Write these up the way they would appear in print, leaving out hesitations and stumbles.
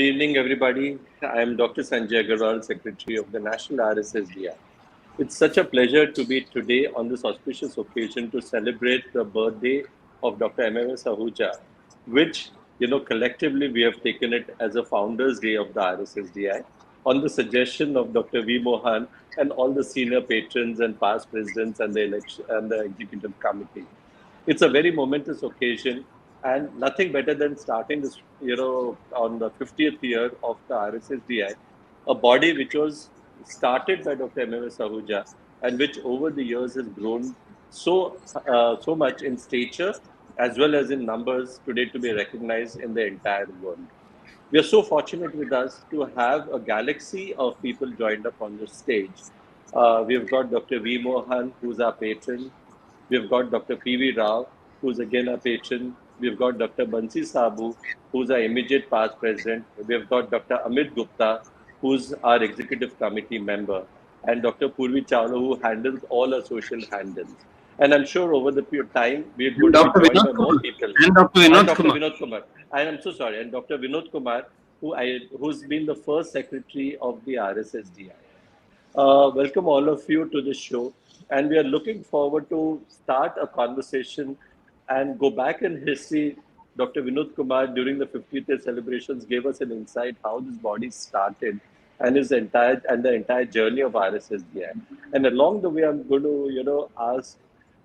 evening, everybody. I am Dr. Sanjay Agarwal, Secretary of the National RSSDI. It's such a pleasure to be today on this auspicious occasion to celebrate the birthday of Dr. MMS Ahuja, which, collectively we have taken it as a Founders Day of the RSSDI on the suggestion of Dr. V. Mohan and all the senior patrons and past presidents and the executive committee. It's a very momentous occasion, and nothing better than starting this, on the 50th year of the RSSDI, a body which was started by Dr. MMS Ahuja and which over the years has grown so much in stature as well as in numbers today to be recognized in the entire world. We are so fortunate with us to have a galaxy of people joined up on the stage. We've got Dr. V. Mohan, who's our patron. We've got Dr. P.V. Rao, who's again our patron. We've got Dr. Bansi Sabu, who's our immediate past president. We've got Dr. Amit Gupta, who's our executive committee member, and Dr. Purvi Chawla, who handles all our social handles. And I'm sure over the period of time, we're going to be joined by more people. And Dr. Vinod Kumar. And I'm so sorry. And Dr. Vinod Kumar, who's been the first secretary of the RSSDI. Welcome all of you to the show. And we are looking forward to start a conversation and go back in history. Dr. Vinod Kumar, during the 50th year celebrations, gave us an insight how this body started and the entire journey of RSSDI. And along the way, I'm going to, ask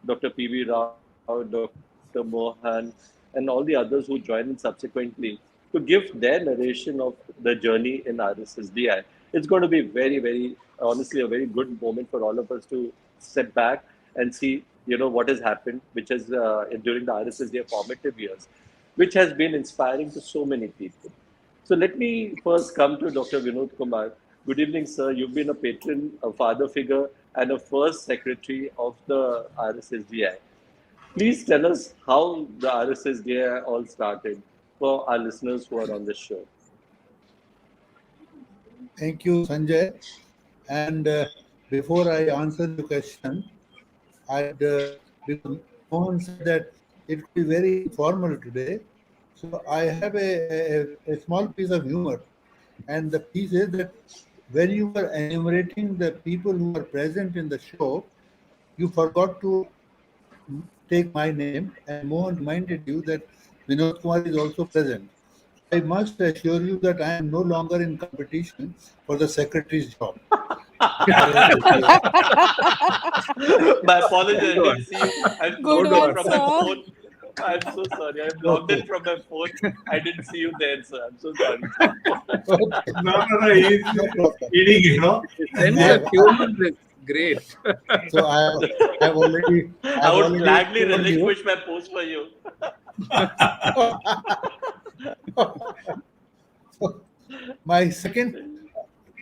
Dr. P.V. Rao, Dr. Mohan, and all the others who joined in subsequently to give their narration of the journey in RSSDI. It's going to be very, very, honestly, a very good moment for all of us to step back and see, what has happened, which has during the RSSDI formative years, which has been inspiring to so many people. So let me first come to Dr. Vinod Kumar. Good evening, sir. You've been a patron, a father figure, and a first secretary of the RSSDI. Please tell us how the RSSDI all started for our listeners who are on this show. Thank you, Sanjay. And before I answer the question, because Mohan said that it will be very informal today. So I have a small piece of humor. And the piece is that when you were enumerating the people who were present in the show, you forgot to take my name, and Mohan reminded you that Vinod Kumar is also present. I must assure you that I am no longer in competition for the secretary's job. My apologies, I didn't see you. I'm logged in from my phone. I'm so sorry. I'm logged in from my phone. I didn't see you there, sir. I'm so sorry. No. He's eating, Great. So I've already. I would gladly relinquish my post for you. My second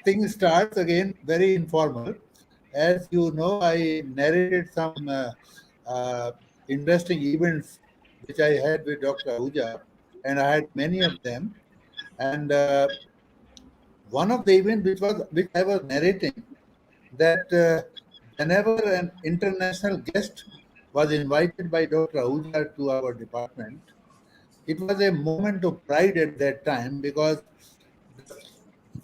thing starts again very informal. As you know, I narrated some interesting events which I had with Dr. Ahuja, and I had many of them. And one of the events which I was narrating, that whenever an international guest was invited by Dr. Ahuja to our department, it was a moment of pride at that time, because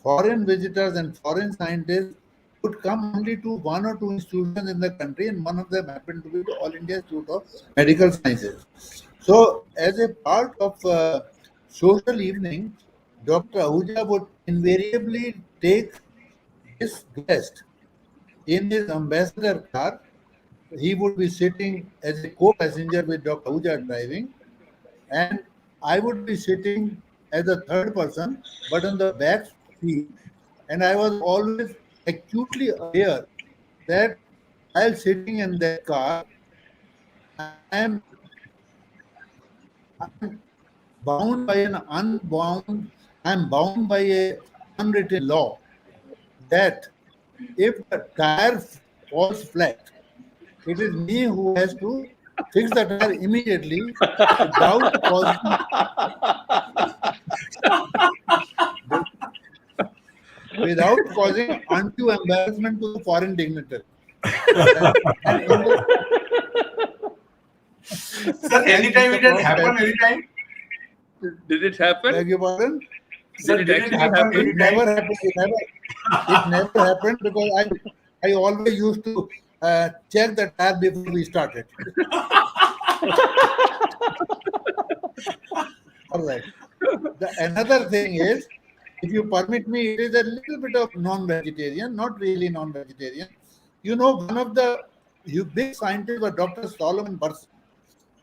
foreign visitors and foreign scientists would come only to one or two institutions in the country, and one of them happened to be the All India Institute of Medical Sciences. So, as a part of social evening, Dr. Ahuja would invariably take this guest in his ambassador car. He would be sitting as a co-passenger with Dr. Ahuja driving, and I would be sitting as a third person, but on the back seat. And I was always acutely aware that while sitting in that car, I am bound by a unwritten law that if the tire falls flat, it is me who has to fix the tire immediately without causing undue embarrassment to the foreign dignitary. Sir, anytime it has happened, anytime? Did it happen? Beg your pardon? So Did did it it actually happen happen? any It time? never happened. It never happened because I always used to check the tire before we started. All right. Another thing is, if you permit me, it is a little bit of non-vegetarian, not really non-vegetarian. You know, one of the big scientists was Dr. Solomon Burson.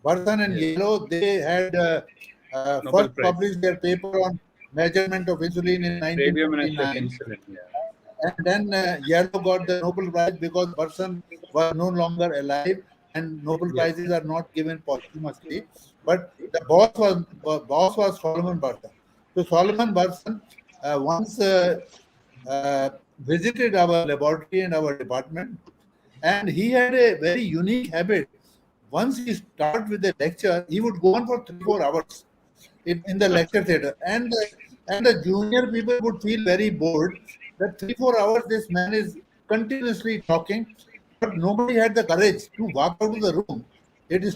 Burson and Yes. Yellow, they had Nobel first Prize. published their paper on measurement of insulin in Radiometric 1959. insulin. Yeah. And then Yellow got the Nobel Prize because Burson was no longer alive, and Nobel Yes. Prizes are not given posthumously. But the boss was Solomon Burson. So Solomon Burson once visited our laboratory and our department, and he had a very unique habit. Once he started with the lecture, he would go on for 3-4 hours in the lecture theater, and the junior people would feel very bored that 3-4 hours this man is continuously talking, but nobody had the courage to walk out of the room. It is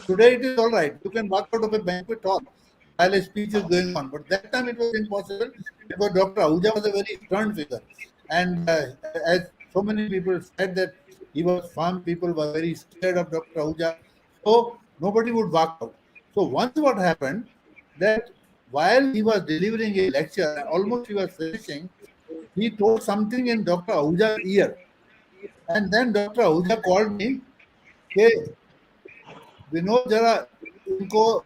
all right. You can walk out of a banquet hall while a speech is going on, but that time it was impossible because Dr. Ahuja was a very stern figure, and as so many people said that he was firm, people were very scared of Dr. Ahuja, so nobody would walk out. So once what happened that while he was delivering a lecture, almost he was finishing, he told something in Dr. Ahuja's ear. And then Dr. Ahuja called me, hey, Vinod जरा इनको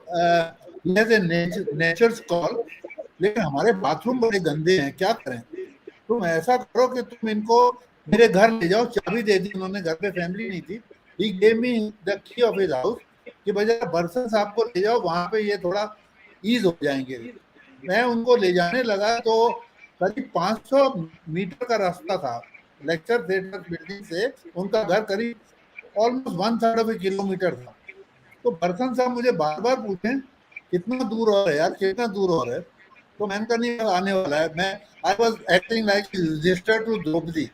he has a nature's call, लेकिन हमारे bathroom बड़े गंदे हैं, क्या करें? तुम ऐसा करो कि तुम इनको मेरे घर ले जाओ, चाबी दे दी उन्होंने, घर पे फैमिली नहीं थी. He gave me the key of his house कि भैया बरसन साहब को ले जाओ, वहां पे ये थोड़ा ईज हो जाएंगे. मैं उनको ले जाने लगा तो करीब 500 मीटर का रास्ता था लेक्चर थिएटर बिल्डिंग से, उनका घर करीब ऑलमोस्ट 1/3 ऑफ ए किलोमीटर था. तो बरसन साहब मुझे बार बार पूछे कितना दूर और है यार, कितना दूर और है. तो मैंने कहा नहीं आने वाला है. मैं I was acting like register to Draupadi,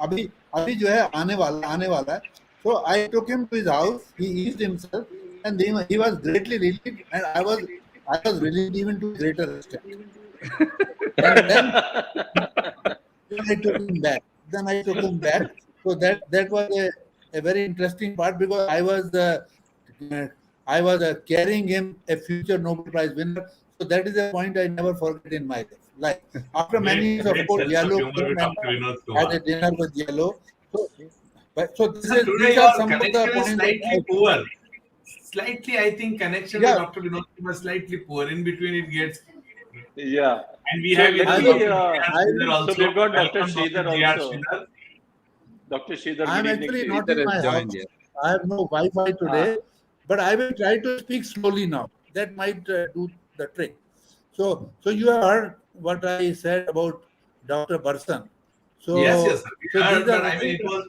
अभी अभी जो है आने वाला है. So I took him to his house. He eased himself, and he was greatly relieved, and I was relieved even to a greater extent. And then I took him back. So that was a very interesting part because I was carrying him a future Nobel Prize winner. So that is a point I never forget in my life. Like after many years, of course, Yellow came and had a dinner with Yellow. So Today these are your some of the connection is points. slightly poor. Slightly, I think connection Yeah. with Dr. Vinod was slightly poor. In between, it gets. Yeah. And we So have let Dr. me, Sridhar also. so we've got Dr. Welcome, Sridhar G.R. also. Sridhar. Dr. Sridhar, I am good evening actually to you. not in Sridhar my has house. joined, yeah. I have no Wi-Fi today, but I will try to speak slowly now. That might do the trick. So you have heard what I said about Dr. Burson. So Yes, sir. So Heard, these are but I mean, it was.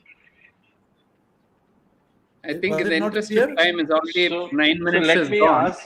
I think Was in it the not interest clear? of time is already So, 9 so minutes let is me gone. ask.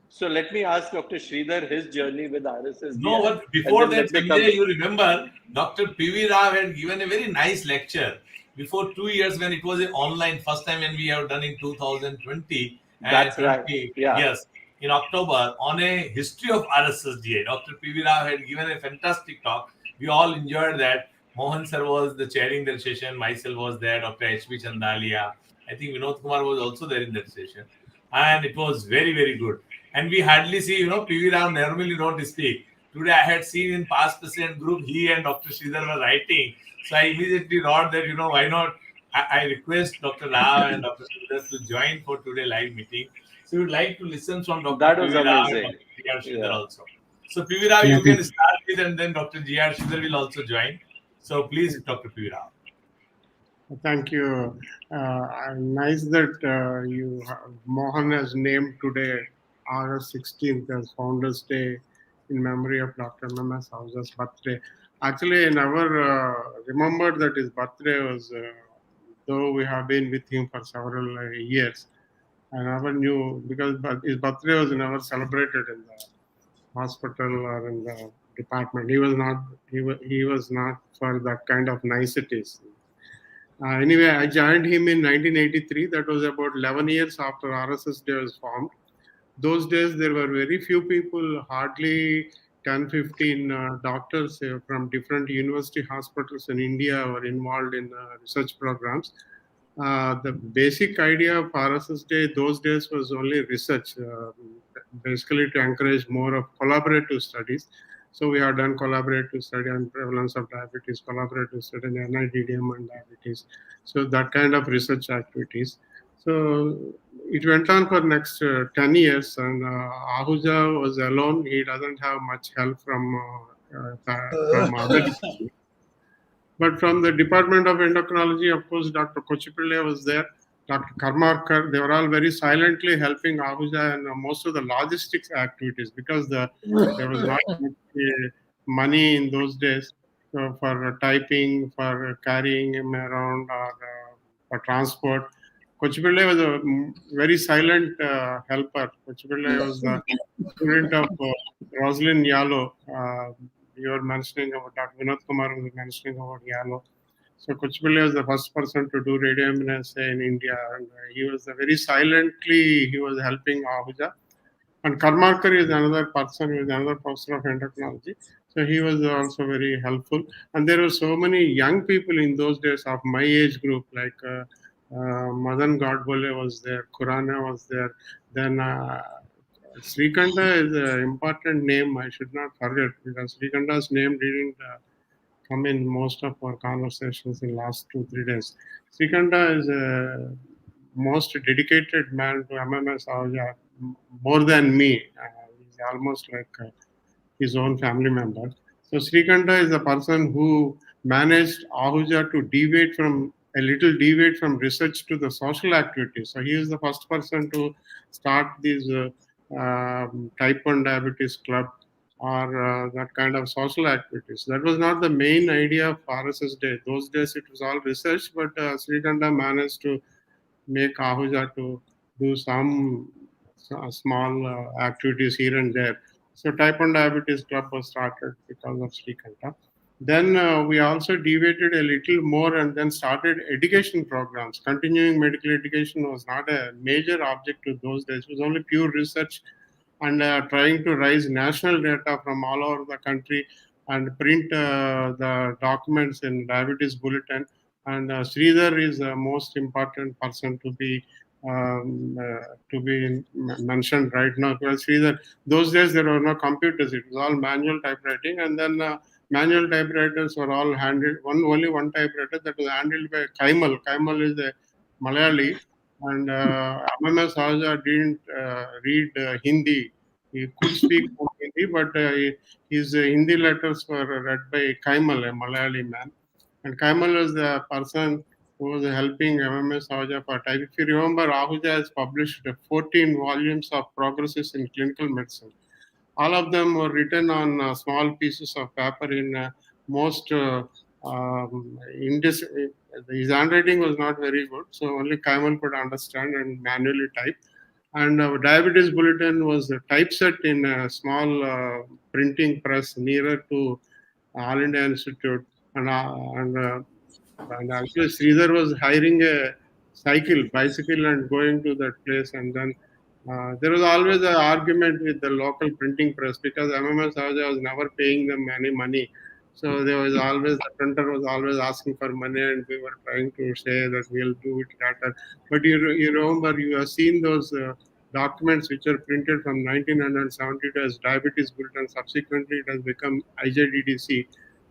So let me ask Dr. Sridhar his journey with RSSDI. No, but before and then that, let me come. Sanjay, you remember Dr. P.V. Rao had given a very nice lecture before 2 years when it was an online, first time when we have done in 2020. That's right. Yeah. Yes, in October on a history of RSSDI. Dr. P.V. Rao had given a fantastic talk. We all enjoyed that. Mohan sir was the chairing the session. Myself was there. Dr. H.P. Chandalia. I think Vinod Kumar was also there in that session. And it was very, very good. And we hardly see, P.V. Rao normally don't speak. Today I had seen in past president group, he and Dr. Sridhar were writing. So I immediately wrote that, why not? I request Dr. Rao and Dr. Sridhar to join for today live meeting. So we would like to listen from Dr. That was P.V. Rao and amazing. Dr. G.R. Sridhar Yeah. also. So P.V. Rao, you can start with, and then Dr. G.R. Sridhar will also join. So please, Dr. P.V. Rao. Thank you. Nice that Mohan has named today August 16th as Founders Day in memory of Dr. MMS Ahuja's birthday. Actually, I never remembered that his birthday was, though we have been with him for several years. I never knew because his birthday was never celebrated in the hospital or in the department. He was not. He was not for that kind of niceties. Anyway, I joined him in 1983. That was about 11 years after RSSDI was formed. Those days, there were very few people, hardly 10-15 doctors from different university hospitals in India were involved in research programs. The basic idea of RSSDI those days was only research, basically to encourage more of collaborative studies. So we have done collaborative study on prevalence of diabetes, collaborative study on NIDDM and diabetes. So that kind of research activities. So it went on for next 10 years, and Ahuja was alone. He doesn't have much help from other. But from the Department of Endocrinology, of course, Dr. Kochipille was there, Dr. Karmarkar. They were all very silently helping Ahuja and most of the logistics activities, because there was not much money in those days for typing, for carrying him around, or for transport. Kochipille was a very silent helper. Kochipille was the student of Rosalind Yalo. You were mentioning about Dr. Vinod Kumar was mentioning about Yalo. So Kochipille was the first person to do radioimmunoassay in India, and he was very silently he was helping Ahuja. And Karmarkar is another person, he was another professor of endocrinology. So he was also very helpful. And there were so many young people in those days of my age group, like Madan Godbole was there, Khurana was there. Then Srikanta is an important name I should not forget, because Srikanta's name didn't come in most of our conversations in last 2-3 days. Srikanta is a most dedicated man to MMS Ahuja, more than me. He's almost like his own family member. So Srikanta is the person who managed Ahuja to deviate from research to the social activities. So he is the first person to start these type 1 diabetes club or that kind of social activities. That was not the main idea of RSSDI. Those days it was all research, but Srikanta managed to make Ahuja to do some small activities here and there. So type 1 diabetes club was started because of Srikanta. Then we also deviated a little more and then started education programs. Continuing medical education was not a major objective those days. It was only pure research and trying to raise national data from all over the country and print the documents in diabetes bulletin. And Sridhar is the most important person to be mentioned right now, because Sridhar, those days there were no computers; it was all manual typewriting, and then manual typewriters were all handled. Only one typewriter that was handled by Kaimal. Kaimal is a Malayali, and MMS Ahuja didn't read Hindi. He could speak Hindi, but his Hindi letters were read by Kaimal, a Malayali man. And Kaimal was the person who was helping MMS Ahuja for type. If you remember, Ahuja has published 14 volumes of progresses in clinical medicine. All of them were written on small pieces of paper in most his handwriting was not very good, so only Kaimal could understand and manually type. And diabetes bulletin was typeset in a small printing press nearer to All India Institute. And actually Sridhar was hiring a bicycle and going to that place. And then there was always an argument with the local printing press, because MMS Ahuja was never paying them any money. So there was always, the printer was always asking for money, and we were trying to say that we'll do it later. But you remember, you have seen those documents which are printed from 1972 as diabetes bulletin. Subsequently, it has become IJDDC.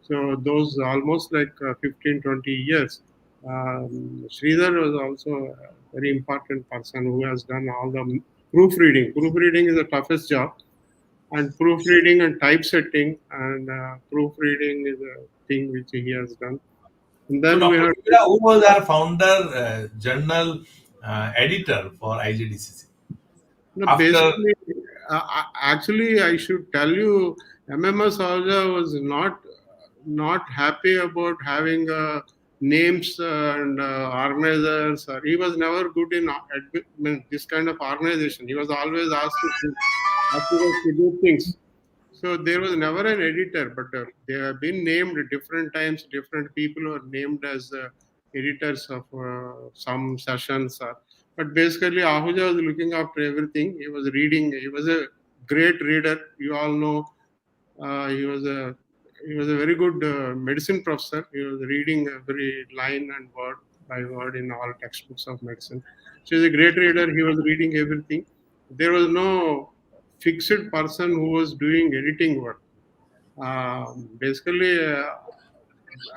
So those almost like 15-20 years. Sridhar was also a very important person who has done all the proofreading. Proofreading is the toughest job, and proofreading and typesetting, and proofreading is a thing which he has done. And then so we Dr. have Pivira, who was our founder journal editor for IGDCC? no, basically, actually, I should tell you, MMS Ahuja was not happy about having names and organizers. He was never good in this kind of organization. He was always asked to do things. So there was never an editor, but they have been named at different times. Different people were named as editors of some sessions. But basically, Ahuja was looking after everything. He was reading. He was a great reader. You all know He was a very good medicine professor. He was reading every line and word by word in all textbooks of medicine. So he's a great reader. He was reading everything. There was no fixed person who was doing editing work. Basically,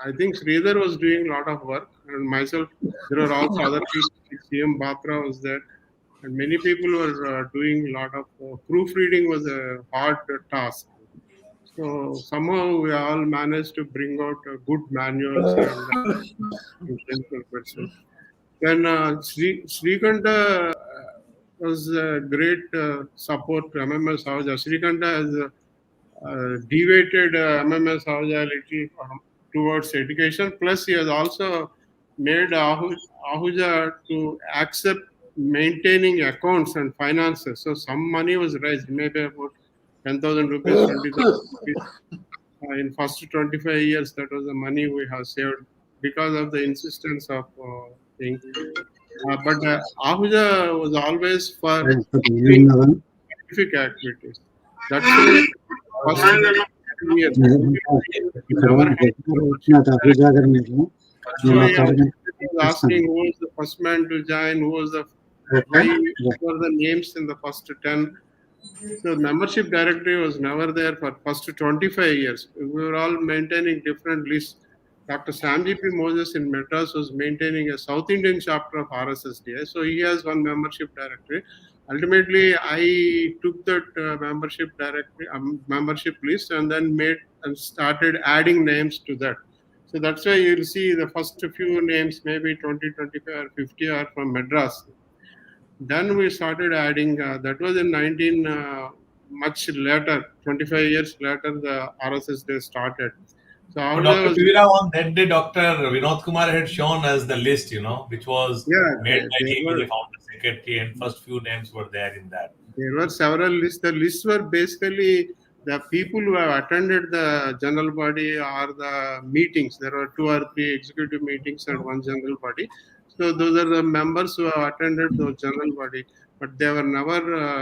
I think Sridhar was doing a lot of work, and myself, there were also other people. CM Batra was there, and many people were doing a lot of proofreading was a hard task. So somehow we all managed to bring out good manuals and clinical medicine. Then Srikanta was a great support to MMS Ahuja. Srikanta has deviated MMS Ahuja a little towards education. Plus, he has also made Ahuja to accept maintaining accounts and finances. So some money was raised, maybe about 10,000 rupees, 20,000 rupees. In first 25 years, that was the money we have saved because of the insistence of thing. But Ahuja was always for scientific activities. That's why first years. Asking who was the first man to join, who was the why were the names in the first 10. So membership directory was never there for first 25 years. We were all maintaining different lists. Dr. Samji P. Moses in Madras was maintaining a South Indian chapter of RSSDI. So he has one membership directory. Ultimately, I took that membership directory, membership list, and then made and started adding names to that. So that's why you'll see the first few names, maybe 20, 25, or 50 are from Madras. Then we started adding, that was in 19, much later, 25 years later, the RSSDI started. So Dr. Pivira, on that day, Dr. Vinod Kumar had shown us the list, which was made by him as the founder secretary, and first few names were there in that. There were several lists. The lists were basically the people who have attended the general body or the meetings. There were 2 or 3 executive meetings and 1 general body. So those are the members who have attended the general body, but they were never.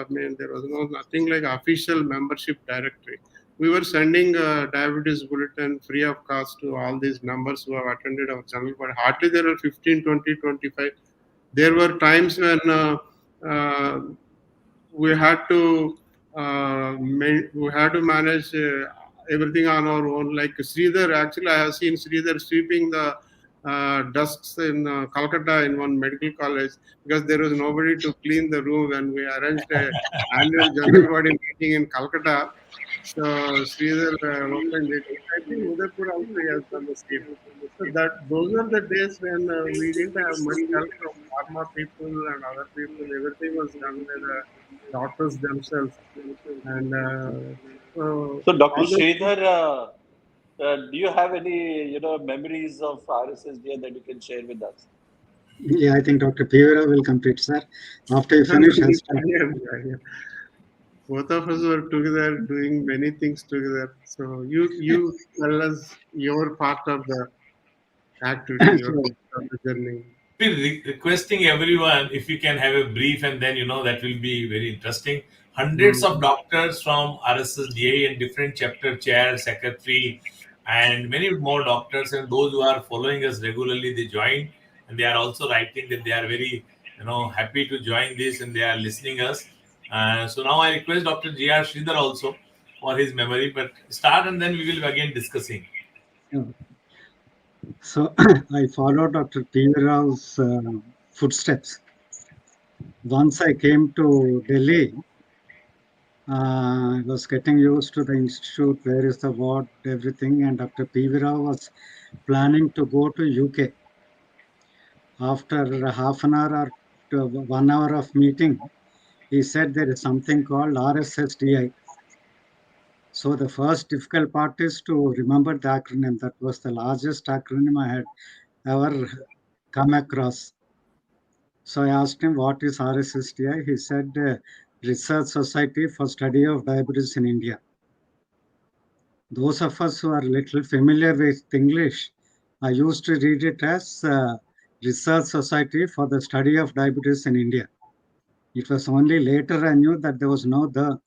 There was nothing like official membership directory. We were sending diabetes bulletin free of cost to all these members who have attended our general body. Hardly there were 15, 20, 25. There were times when we had to manage everything on our own. Like Sridhar, actually, I have seen Sridhar sweeping the desks in Calcutta in one medical college because there was nobody to clean the room, and we arranged an annual general body meeting in Calcutta. So Sridhar opened it. I think Udaipur also has done the same. So those are the days when we didn't have much help from pharma people and other people. Everything was done by the doctors themselves. And so Dr. Sridhar, do you have any memories of RSSDI that you can share with us? Yeah, I think Dr. Pivira will complete, sir. After you finish, I'll start. Both of us were together doing many things together. So you tell us your part of the activity, your part of the journey. We're requesting everyone if you can have a brief, and then that will be very interesting. Hundreds of doctors from RSSDI and different chapter chair, secretary, and many more doctors, and those who are following us regularly, they join, and they are also writing that they are very happy to join this, and they are listening us. So now I request Dr. G.R. Sridhar also for his memory, but start and then we will again discussing. So I followed Dr. P. Rao's footsteps. Once I came to Delhi, I was getting used to the institute, where is the ward, everything, and Dr. P. Rao was planning to go to UK. After half an hour or 1 hour of meeting, he said there is something called RSSDI. So the first difficult part is to remember the acronym. That was the largest acronym I had ever come across. So I asked him, what is RSSDI? He said, Research Society for Study of Diabetes in India. Those of us who are a little familiar with English, I used to read it as Research Society for the Study of Diabetes in India. It was only later I knew that there was no the.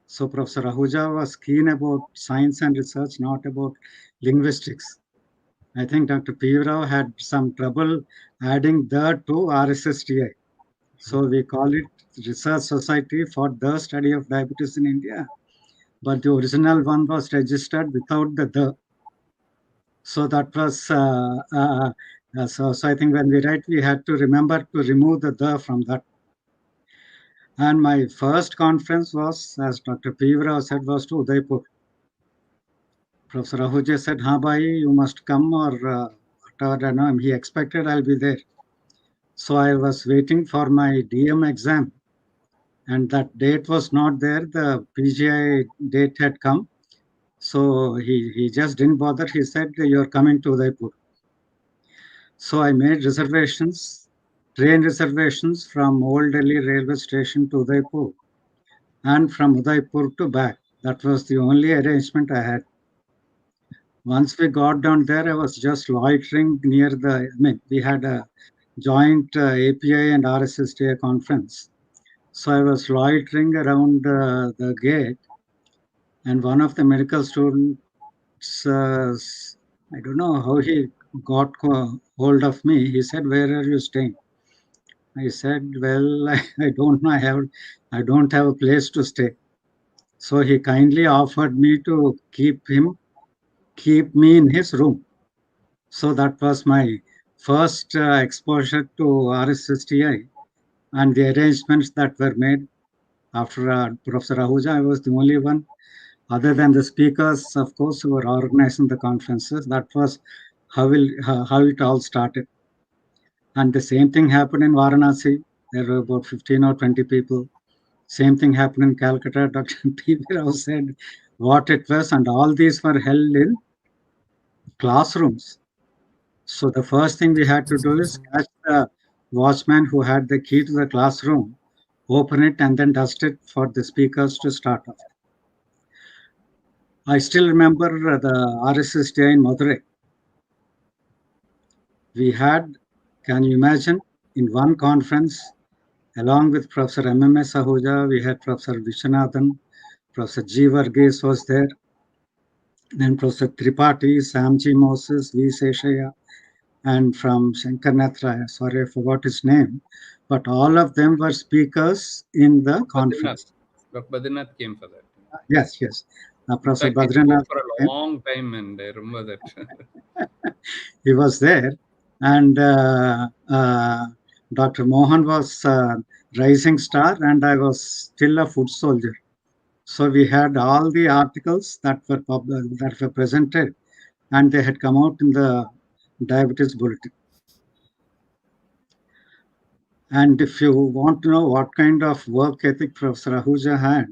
So Professor Ahuja was keen about science and research, not about linguistics. I think Dr. P. Rao had some trouble adding the to RSSDI. So we call it Research Society for the Study of Diabetes in India. But the original one was registered without the. So that was, so I think when we write, we had to remember to remove the from that. And my first conference was, as Dr. P. Rao said, was to Udaipur. Professor Ahuja said, "Ha, bhai, you must come," or whatever. No, he expected I'll be there. So I was waiting for my DM exam, and that date was not there. The PGI date had come. So he just didn't bother. He said, "You're coming to Udaipur." So I made reservations, train reservations from Old Delhi railway station to Udaipur and from Udaipur to back. That was the only arrangement I had. Once we got down there, I was just loitering near we had a joint API and RSSDI conference. So I was loitering around the gate, and one of the medical students, I don't know how he got hold of me. He said, "Where are you staying?" I said, "Well, I don't know. I don't have a place to stay." So he kindly offered me to keep me in his room. So that was my first exposure to RSSDI and the arrangements that were made. After Professor Ahuja, I was the only one, other than the speakers, of course, who were organizing the conferences. That was how it all started. And the same thing happened in Varanasi. There were about 15 or 20 people. Same thing happened in Calcutta. Dr. P. Rao said what it was, and all these were held in classrooms. So the first thing we had to do is catch the watchman who had the key to the classroom, open it, and then dust it for the speakers to start off. I still remember the RSSDI in Madurai. We had, can you imagine, in one conference, along with Professor MMS Ahuja, we had Professor Vishwanathan, Professor G. Varghese was there, then Professor Tripathi, Samji Moses, V. Seshaya, and from Shankar Natra, sorry, I forgot his name, but all of them were speakers in the conference. Dr. Badrinath came for that. Yes. Professor Badrinath Badrinath for a long time, and I remember that. he was there, and Dr. Mohan was rising star, and I was still a foot soldier. So we had all the articles that were presented, and they had come out in the Diabetes Bulletin. And if you want to know what kind of work ethic Professor Ahuja had,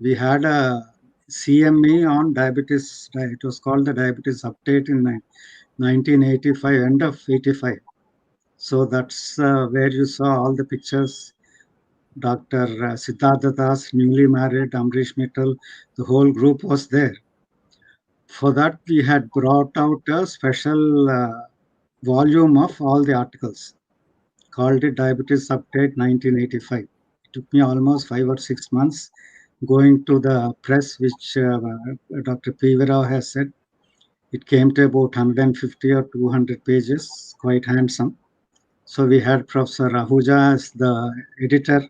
we had a CME on diabetes. It was called the Diabetes Update in 1985, end of 85. So that's where you saw all the pictures. Dr. Siddhartha Das, newly married, Amrish Mittal, the whole group was there. For that, we had brought out a special volume of all the articles, called it Diabetes Update 1985. It took me almost 5 or 6 months going to the press, which Dr. P. Rao has said. It came to about 150 or 200 pages, quite handsome. So we had Professor Ahuja as the editor.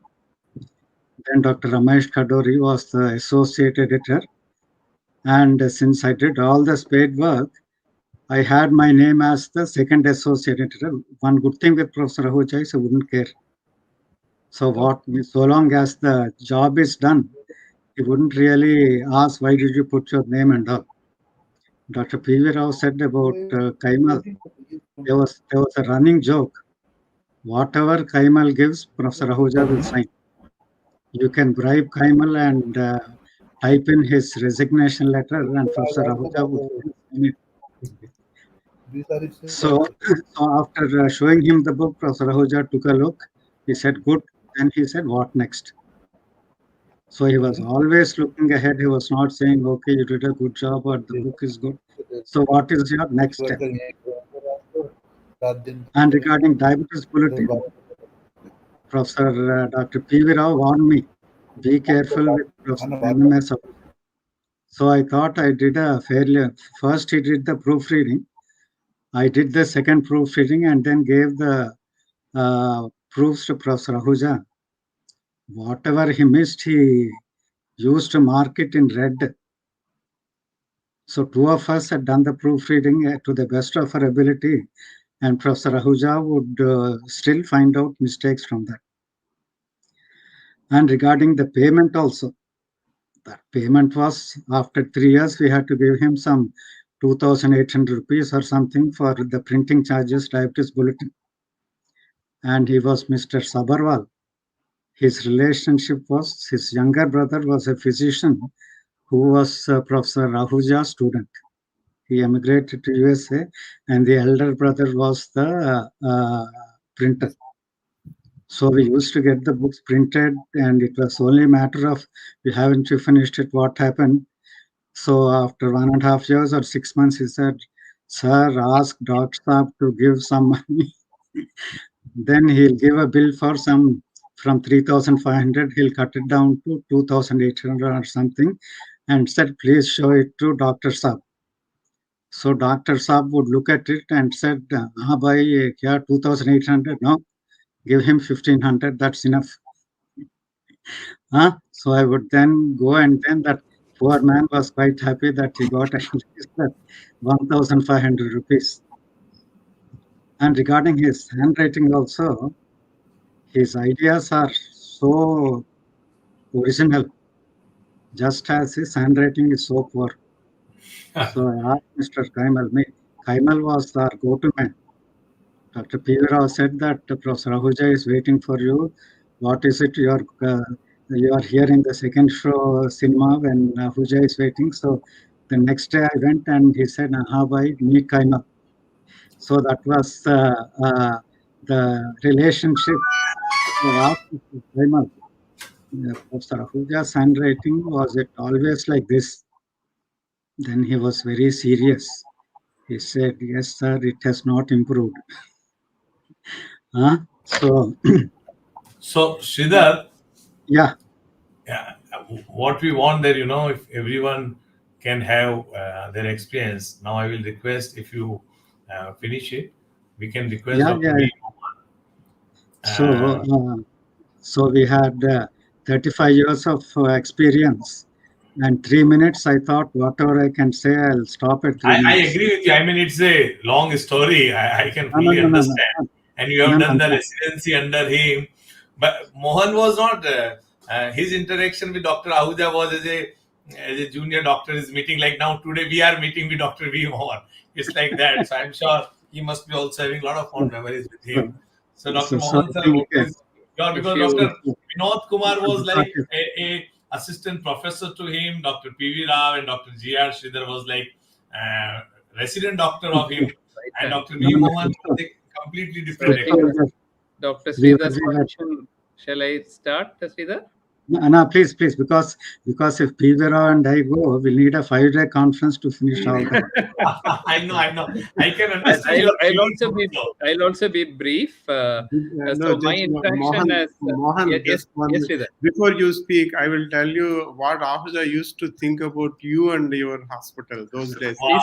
Then Dr. Ramesh Kadori was the associate editor. And since I did all the spade work, I had my name as the second associate editor. One good thing with Professor Ahuja is he wouldn't care. So long as the job is done, he wouldn't really ask, why did you put your name and all. Dr. P. V. Rao said about Kaimal, there was a running joke. Whatever Kaimal gives, Professor Ahuja will sign. You can bribe Kaimal and type in his resignation letter, and Professor Ahuja will sign it. So after showing him the book, Professor Ahuja took a look. He said, "Good." Then he said, "What next?" So he was always looking ahead. He was not saying, "Okay, you did a good job," or "the book is good." So what is your next step? And regarding Diabetes Bulletin, Professor Dr. P. V. Rao warned me. Be careful with MMS. So I thought I did a fairly, first he did the proofreading. I did the second proofreading and then gave the proofs to Professor Ahuja. Whatever he missed, he used to mark it in red. So two of us had done the proofreading to the best of our ability, and Professor Ahuja would still find out mistakes from that. And regarding the payment also, that payment was after 3 years, we had to give him some 2,800 rupees or something for the printing charges, diabetes bulletin. And he was Mr. Sabarwal. His relationship was, his younger brother was a physician who was Professor Ahuja's student. He emigrated to USA, and the elder brother was the printer. So we used to get the books printed, and it was only a matter of, we haven't finished it, what happened. So after 1.5 years or 6 months, he said, "Sir, ask Dr. Saab to give some money." Then he'll give a bill for some, from 3,500, he'll cut it down to 2,800 or something, and said, "Please show it to Dr. Saab." So Dr. Saab would look at it and said, "Ah, bhai, kya 2,800? No, give him 1,500. That's enough." So I would then go, and then that poor man was quite happy that he got at least 1,500 rupees. And regarding his handwriting also, his ideas are so original, just as his handwriting is so poor. So I asked Mr. Kaimal. Kaimal was our go-to man. Dr. P. V. Rao said that Professor Ahuja is waiting for you. What is it you are here in the second show cinema when Ahuja is waiting? So the next day I went and he said, "Aha, bhai, meet Kaimal." So that was the relationship. So I asked Mr. Kaimal, Professor Ahuja's handwriting, was it always like this? Then he was very serious. He said, "Yes, sir, it has not improved." So, So, Sridhar, yeah, what we want there, if everyone can have their experience. Now, I will request if you finish it, we can request yeah, Dr. yeah. So we had 35 years of experience, and 3 minutes. I thought whatever I can say, I'll stop at 3 I minutes. agree with you. I mean, it's a long story. I can No, fully no, no, no, understand. no. And you have No, done no, the no. residency under him. But Mohan was not, his interaction with Dr. Ahuja was as a junior doctor is meeting. Like now, today we are meeting with Dr. V. Mohan. It's like that. So I'm sure he must be also having a lot of fond memories with him. So Dr. So I Mohan sir, think, because you- Dr. Vinod Kumar was like a assistant professor to him. Dr. P.V. Rao and Dr. G.R. Sridhar was like resident doctor of him. And Dr. V. Mohan was a completely different area. Dr. we were- Sridhar's question. Shall I start, Sridhar? No, please, because if P. V. Rao and I go, we'll need a 5-day conference to finish all that. I know. I can understand your I'll also be brief. So my interaction Mohan, yes, just one minute. Sridhar. Before you speak, I will tell you what Ahuja used to think about you and your hospital those days. Wow,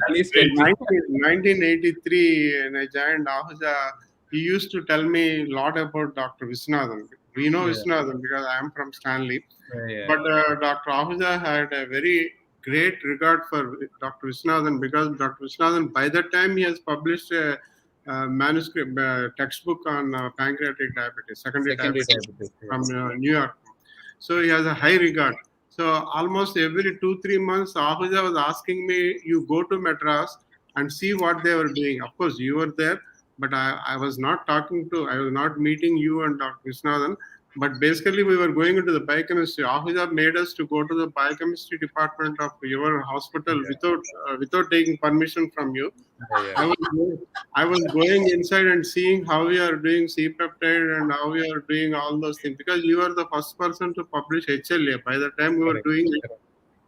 Please tell me. 1983, when I joined Ahuja, he used to tell me a lot about Dr. Viswanathan. We know Viswanathan because I am from Stanley. But Dr. Ahuja had a very great regard for Dr. Viswanathan because Dr. Viswanathan, by that time, he has published a manuscript textbook on pancreatic diabetes, secondary diabetes from New York. So he has a high regard. So almost every 2-3 months, Ahuja was asking me, "You go to Madras and see what they were doing." Of course, you were there, but I was not meeting you and Dr. Viswanathan. But basically, we were going into the biochemistry. Ahuja made us to go to the biochemistry department of your hospital without taking permission from you. I was going inside and seeing how we are doing C-peptide and how we are doing all those things because you are the first person to publish HLA. By the time we were doing it,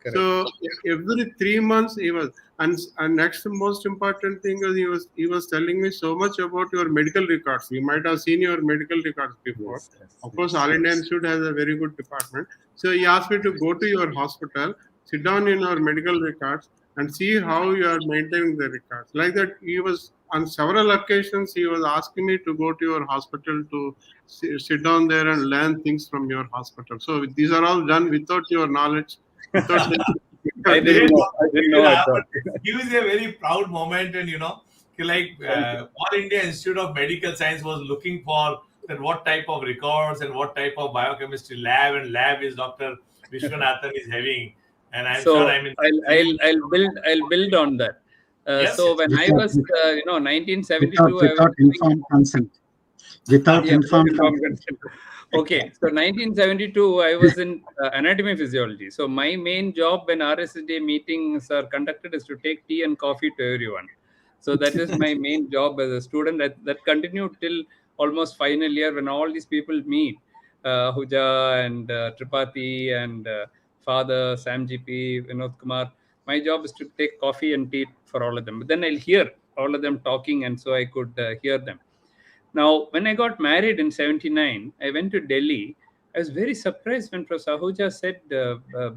Correct. So every 3 months he was, and next most important thing is he was telling me so much about your medical records. You might have seen your medical records before. Yes, yes, Of course, yes. All India Institute has a very good department. So he asked me to go to your hospital, sit down in your medical records, and see how you are maintaining the records. Like that, he was on several occasions he was asking me to go to your hospital to sit down there and learn things from your hospital. So these are all done without your knowledge, without I didn't know. I didn't know at all. It gives a very proud moment, and like All India Institute of Medical Science was looking for that what type of records and what type of biochemistry lab is Dr. Vishwanathan is having, and I'm So sure I'll build on that. Yes, So yes. when I was 1972, Without informed consent. Without informed consent. Okay, so 1972, I was in anatomy physiology. So my main job when RSSDI meetings are conducted is to take tea and coffee to everyone. So that is my main job as a student. That continued till almost final year when all these people meet. Ahuja and Tripathi and Father, Sam GP, Vinod Kumar. My job is to take coffee and tea for all of them. But then I'll hear all of them talking, and so I could hear them. Now, when I got married in 79, I went to Delhi. I was very surprised when Professor Ahuja said,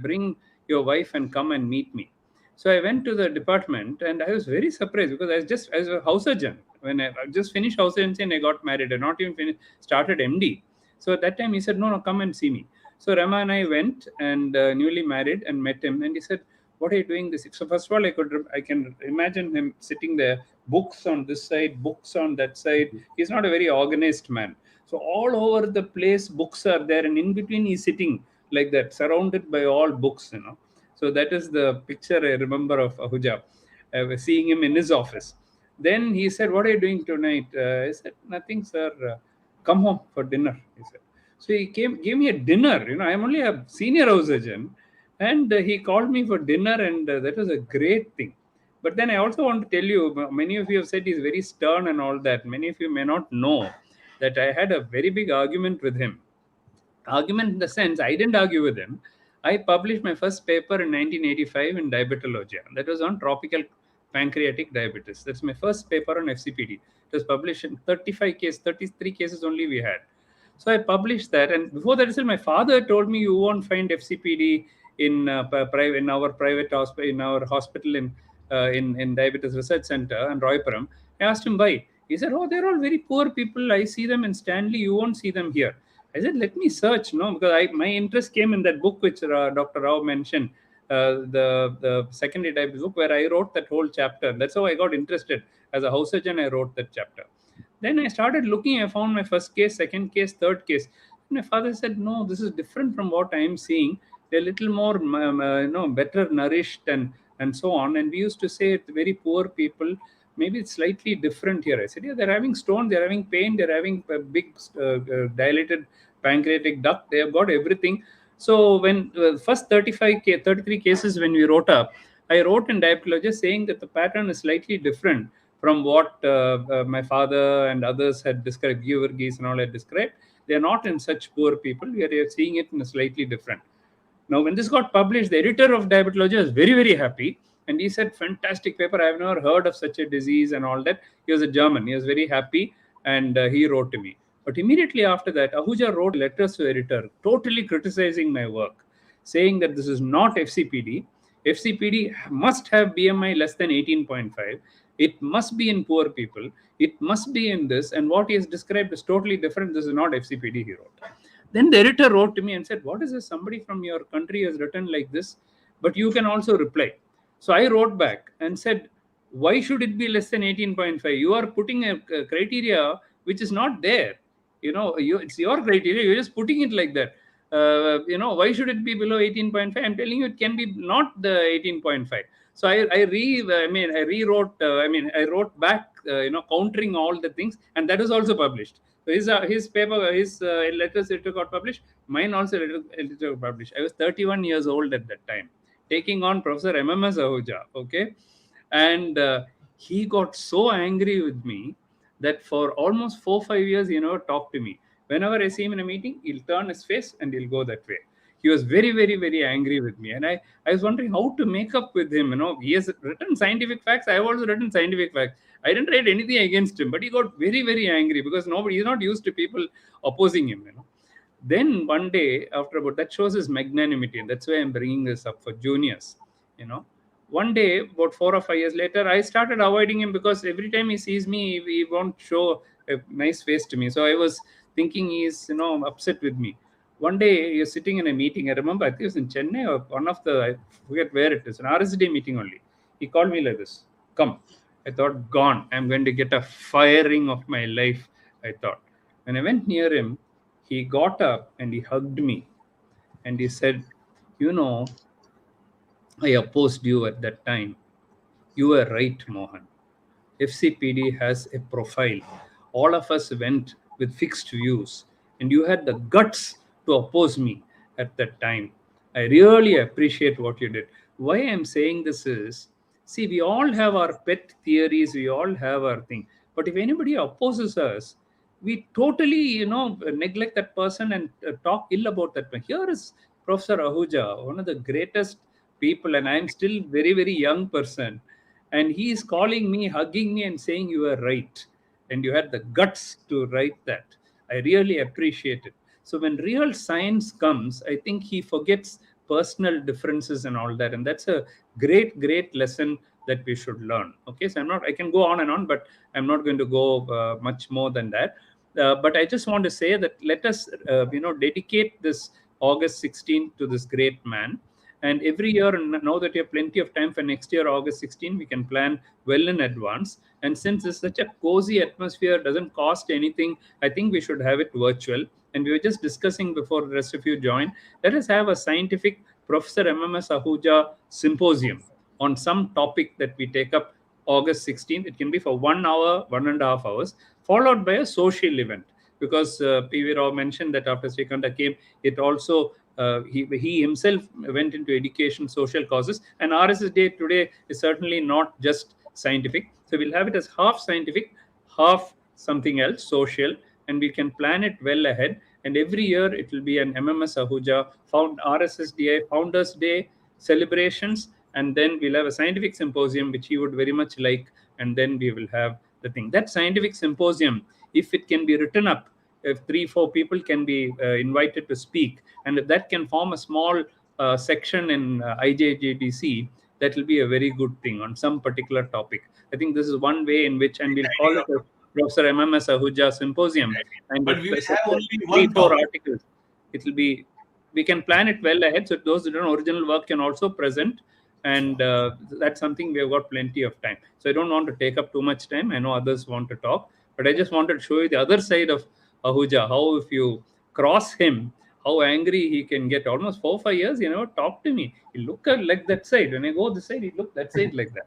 bring your wife and come and meet me. So I went to the department and I was very surprised because I was a house surgeon. When I just finished house surgery and I got married, I not even started MD. So at that time he said, no, come and see me. So Rama and I went and newly married and met him, and he said, what are you doing this? So first of all, I can imagine him sitting there, books on this side, books on that side. He's not a very organized man. So all over the place, books are there, and in between he's sitting like that, surrounded by all books. So that is the picture I remember of Ahuja. I was seeing him in his office. Then he said, what are you doing tonight? I said, nothing, sir. Come home for dinner, he said. So he gave me a dinner. I'm only a senior house surgeon. And he called me for dinner, and that was a great thing. But then I also want to tell you, many of you have said he's very stern and all that. Many of you may not know that I had a very big argument with him. Argument in the sense, I didn't argue with him. I published my first paper in 1985 in Diabetology. That was on tropical pancreatic diabetes. That's my first paper on FCPD. It was published in 35 cases, 33 cases only we had. So I published that, and before that, my father told me you won't find FCPD in our private hospital, in our hospital in Diabetes Research Center and Roypuram. I asked him why. He said, "Oh, they're all very poor people. I see them in Stanley. You won't see them here." I said, "Let me search." Because my interest came in that book which Dr. Rao mentioned, the secondary diabetes book, where I wrote that whole chapter. That's how I got interested. As a house surgeon, I wrote that chapter. Then I started looking. I found my first case, second case, third case. And my father said, "No, this is different from what I am seeing. They're a little more, better nourished and so on." And we used to say it's very poor people. Maybe it's slightly different here. I said, "Yeah, they're having stone, they're having pain, they're having a big dilated pancreatic duct. They have got everything." So when first 33 cases when we wrote up, I wrote in Diabetology saying that the pattern is slightly different from what my father and others had described, Georgis and all had described. They are not in such poor people. We are seeing it in a slightly different. Now, when this got published, the editor of Diabetology was very, very happy. And he said, fantastic paper. I have never heard of such a disease and all that. He was a German. He was very happy. And he wrote to me. But immediately after that, Ahuja wrote letters to the editor, totally criticizing my work, saying that this is not FCPD. FCPD must have BMI less than 18.5. It must be in poor people. It must be in this. And what he has described is totally different. This is not FCPD, he wrote. Then the editor wrote to me and said, "What is this? Somebody from your country has written like this, but you can also reply." So I wrote back and said, "Why should it be less than 18.5? You are putting a criteria which is not there. It's your criteria. You're just putting it like that. Why should it be below 18.5? I'm telling you, it can be not the 18.5. So I rewrote. I wrote back, countering all the things, and that was also published. So his paper, his letters later got published. Mine also later got published. I was 31 years old at that time, taking on Professor MMS Ahuja. Okay, and he got so angry with me that for almost 4-5 years he never talked to me. Whenever I see him in a meeting, he'll turn his face and he'll go that way. he was very, very, very angry with me. And I was wondering how to make up with him. He has written scientific facts. I have also written scientific facts. I didn't write anything against him, but he got very, very angry because he's not used to people opposing him. Then one day after about that shows his magnanimity, and that's why I'm bringing this up for juniors. One day about 4 or 5 years later, I started avoiding him because every time he sees me, he won't show a nice face to me. So I was thinking he's upset with me. One day you're sitting in a meeting. I remember I think it was in Chennai or one of the, I forget where it is, an RSSDI meeting only. He called me like this, come. I thought, gone. I'm going to get a firing of my life, I thought. When I went near him, he got up and he hugged me. And he said, I opposed you at that time. You were right, Mohan. FCPD has a profile. All of us went with fixed views. And you had the guts to oppose me at that time. I really appreciate what you did. Why I'm saying this is, see, we all have our pet theories. We all have our thing. But if anybody opposes us, we totally, neglect that person and talk ill about that person. Here is Professor Ahuja, one of the greatest people, and I'm still very, very young person. And he is calling me, hugging me and saying you are right. And you had the guts to write that. I really appreciate it. So when real science comes, I think he forgets personal differences and all that. And that's a great, great lesson that we should learn. Okay, so I can go on and on, but I'm not going to go much more than that. But I just want to say that let us, dedicate this August 16th to this great man. And every year, now that you have plenty of time for next year, August 16, we can plan well in advance. And since it's such a cozy atmosphere, doesn't cost anything, I think we should have it virtual. And we were just discussing before the rest of you join, let us have a scientific Professor MMS Ahuja symposium on some topic that we take up August 16th. It can be for 1 hour, 1.5 hours, followed by a social event. Because P.V. Rao mentioned that after Srikanta came, it also he himself went into education, social causes, and RSSDI today is certainly not just scientific. So we'll have it as half scientific, half something else, social, and we can plan it well ahead. And every year it will be an MMS Ahuja RSSDI Founders Day celebrations, and then we'll have a scientific symposium, which he would very much like, and then we will have the thing. That scientific symposium, if it can be written up, if 3-4 people can be invited to speak, and if that can form a small section in IJJDC, that will be a very good thing on some particular topic. I think this is one way in which, and we'll call it a Professor MMS Ahuja Symposium. And but we will have only 3-4 articles. It will be, we can plan it well ahead, so those who don't know original work can also present. And that's something we have got plenty of time. So I don't want to take up too much time. I know others want to talk, but I just wanted to show you the other side of Ahuja, how if you cross him, how angry he can get. Almost 4 or 5 years, he never talked to me. He looked like that side. When I go this side, he looked that side like that,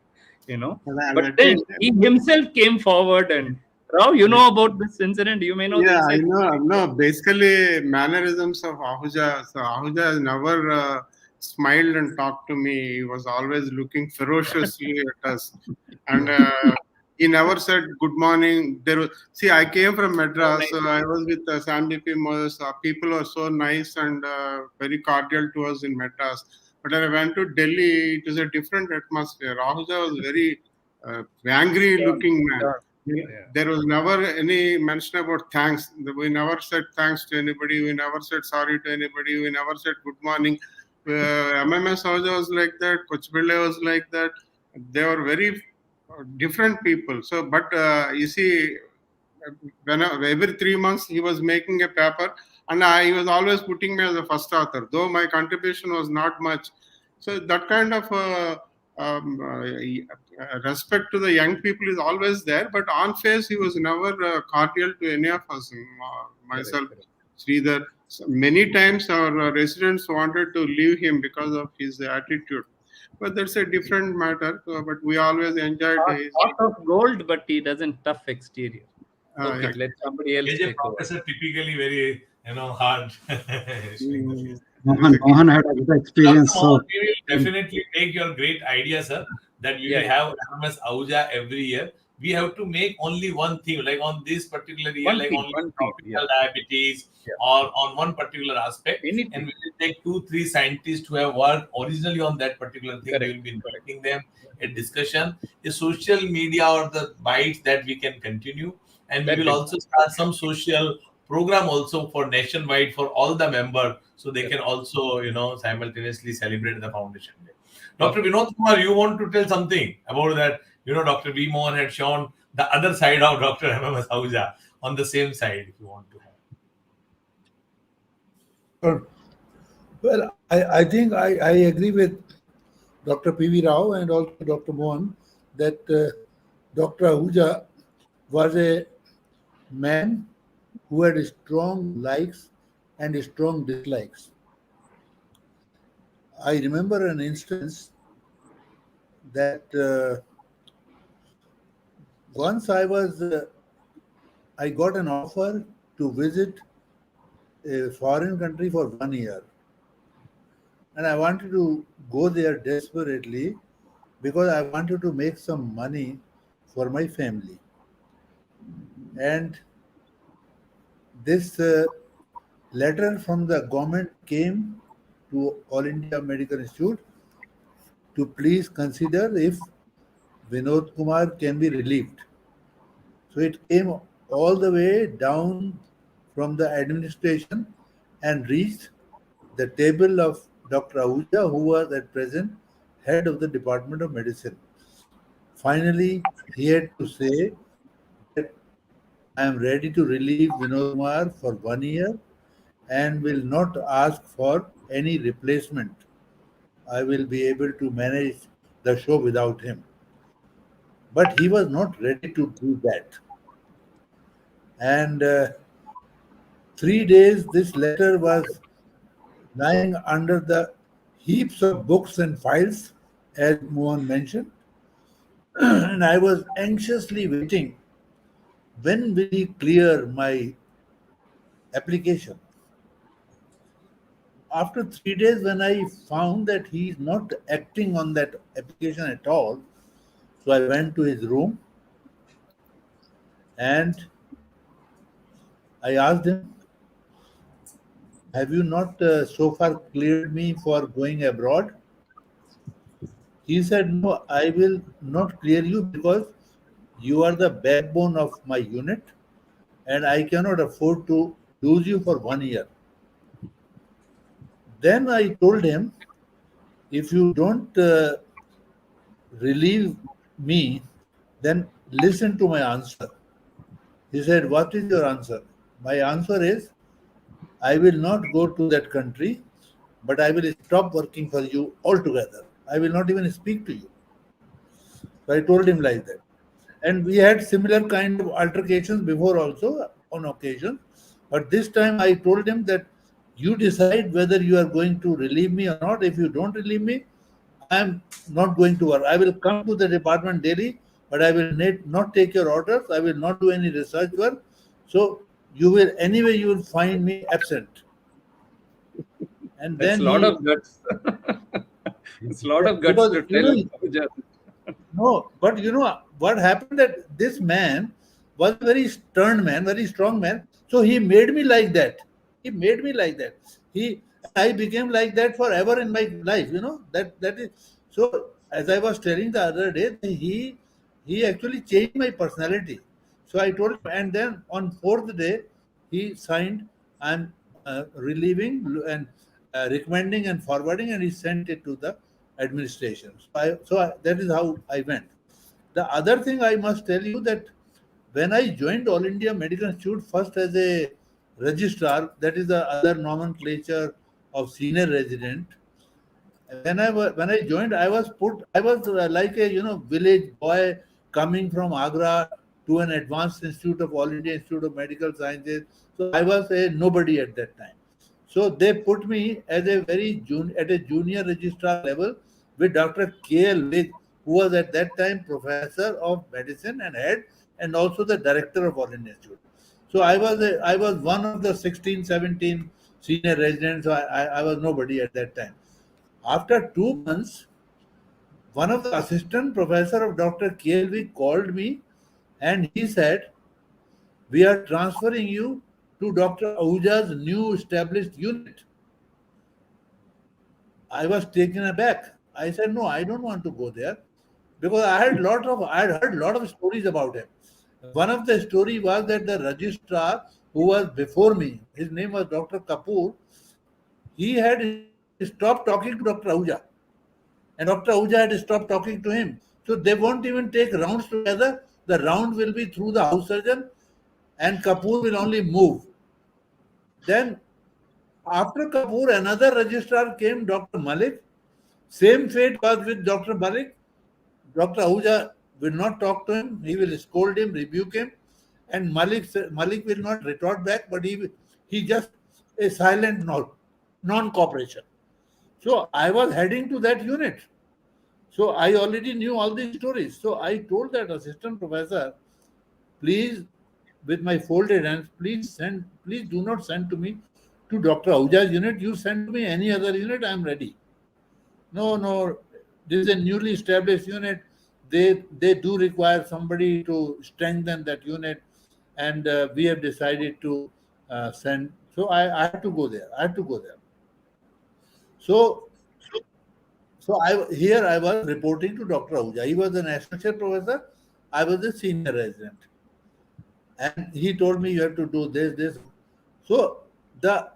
But then he himself came forward and, Rao, you know about this incident? You may know. Yeah, I know. No, basically mannerisms of Ahuja. So Ahuja has never smiled and talked to me. He was always looking ferociously at us. And he never said good morning. See, I came from Madras, so I was with Sam BP Moses. People were so nice and very cordial to us in Madras. But when I went to Delhi, it was a different atmosphere. Ahuja was very angry-looking man. Yeah. There was never any mention about thanks. We never said thanks to anybody. We never said sorry to anybody. We never said good morning. MMS Ahuja was like that. Kochbille was like that. They were very different people. So, but you see, every 3 months he was making a paper, and he was always putting me as a first author, though my contribution was not much. So that kind of respect to the young people is always there, but on face he was never cordial to any of us. Myself, Sridhar, many times our residents wanted to leave him because of his attitude. But that's a different matter. But we always enjoyed his heart of gold, but he doesn't tough exterior. Okay, yeah. Let somebody else take over. Professor typically very hard. Mohan had a good experience. So we will definitely take your great idea, sir, that we will have MMS Ahuja every year. we have to make only one theme, like on this particular year, One like thing, only one thing, tropical diabetes or on one particular aspect. Anything. And we will take 2-3 scientists who have worked originally on that particular thing. We will be inviting them a discussion, a social media or the bites that we can continue. And we will also start some social program also for nationwide for all the members, so they can also, simultaneously celebrate the foundation day. Dr. Vinod Kumar, you want to tell something about that? Dr. V. Mohan had shown the other side of Dr. MMS Ahuja on the same side, if you want to have. Well, I think I agree with Dr. P.V. Rao and also Dr. Mohan that Dr. Ahuja was a man who had strong likes and strong dislikes. I remember an instance that once I got an offer to visit a foreign country for 1 year. And I wanted to go there desperately because I wanted to make some money for my family. And this letter from the government came to All India Medical Institute to please consider if Vinod Kumar can be relieved. So it came all the way down from the administration and reached the table of Dr. Ahuja, who was at present head of the Department of Medicine. Finally, he had to say that I am ready to relieve Vinod Kumar for 1 year and will not ask for any replacement. I will be able to manage the show without him. But he was not ready to do that. And 3 days, this letter was lying under the heaps of books and files, as Mohan mentioned. And I was anxiously waiting, when will he clear my application? After 3 days, when I found that he is not acting on that application at all, so I went to his room and I asked him, have you not so far cleared me for going abroad? He said, no, I will not clear you because you are the backbone of my unit and I cannot afford to lose you for 1 year. Then I told him, if you don't relieve me, then listen to my answer. He said, what is your answer? My answer is, I will not go to that country, but I will stop working for you altogether. I will not even speak to you. So I told him like that. And we had similar kind of altercations before also on occasion. But this time I told him that you decide whether you are going to relieve me or not. If you don't relieve me, I am not going to work. I will come to the department daily, but I will not take your orders. I will not do any research work. So you will find me absent. And That's then a lot of guts. It's a lot of guts because, to tell. No, but what happened, that this man was a very stern man, very strong man. So he made me like that. He made me like that. I became like that forever in my life. That is so. As I was telling the other day, he actually changed my personality. So I told him, and then on fourth day, he signed, I'm relieving and recommending and forwarding, and he sent it to the administration. That is how I went. The other thing I must tell you, that when I joined All India Medical Institute first as a registrar, that is the other nomenclature of senior resident. When I joined, I was like a village boy coming from Agra to an advanced institute of All India Institute of Medical Sciences. So I was a nobody at that time. So they put me as a at a junior registrar level with Dr. K.L. Vig, who was at that time professor of medicine and head, and also the director of All India Institute. So I was one of the 16, 17 senior residents. So I was nobody at that time. After 2 months, one of the assistant professor of Dr. K.L.V. called me and he said, "We are transferring you to Dr. Ahuja's new established unit." I was taken aback. I said, "No, I don't want to go there," because I had heard a lot of stories about him. One of the story was that the registrar who was before me, his name was Dr. Kapoor, he had stopped talking to Dr. Ahuja, and Dr. Ahuja had stopped talking to him. So they won't even take rounds together. The round will be through the house surgeon, and Kapoor will only move. Then after Kapoor, another registrar came, Dr. Malik. Same fate was with Dr. Malik. Dr. Ahuja will not talk to him. He will scold him, rebuke him, and Malik will not retort back, but he just a silent non-cooperation. So I was heading to that unit. So I already knew all these stories. So I told that assistant professor, please, with my folded hands, please do not send to me to Dr. Ahuja's unit. You send to me any other unit, I am ready. No, this is a newly established unit. They do require somebody to strengthen that unit, and we have decided to send. So I had to go there. So I was reporting to Dr. Ahuja. He was the national chair professor. I was the senior resident, and he told me you have to do this. So the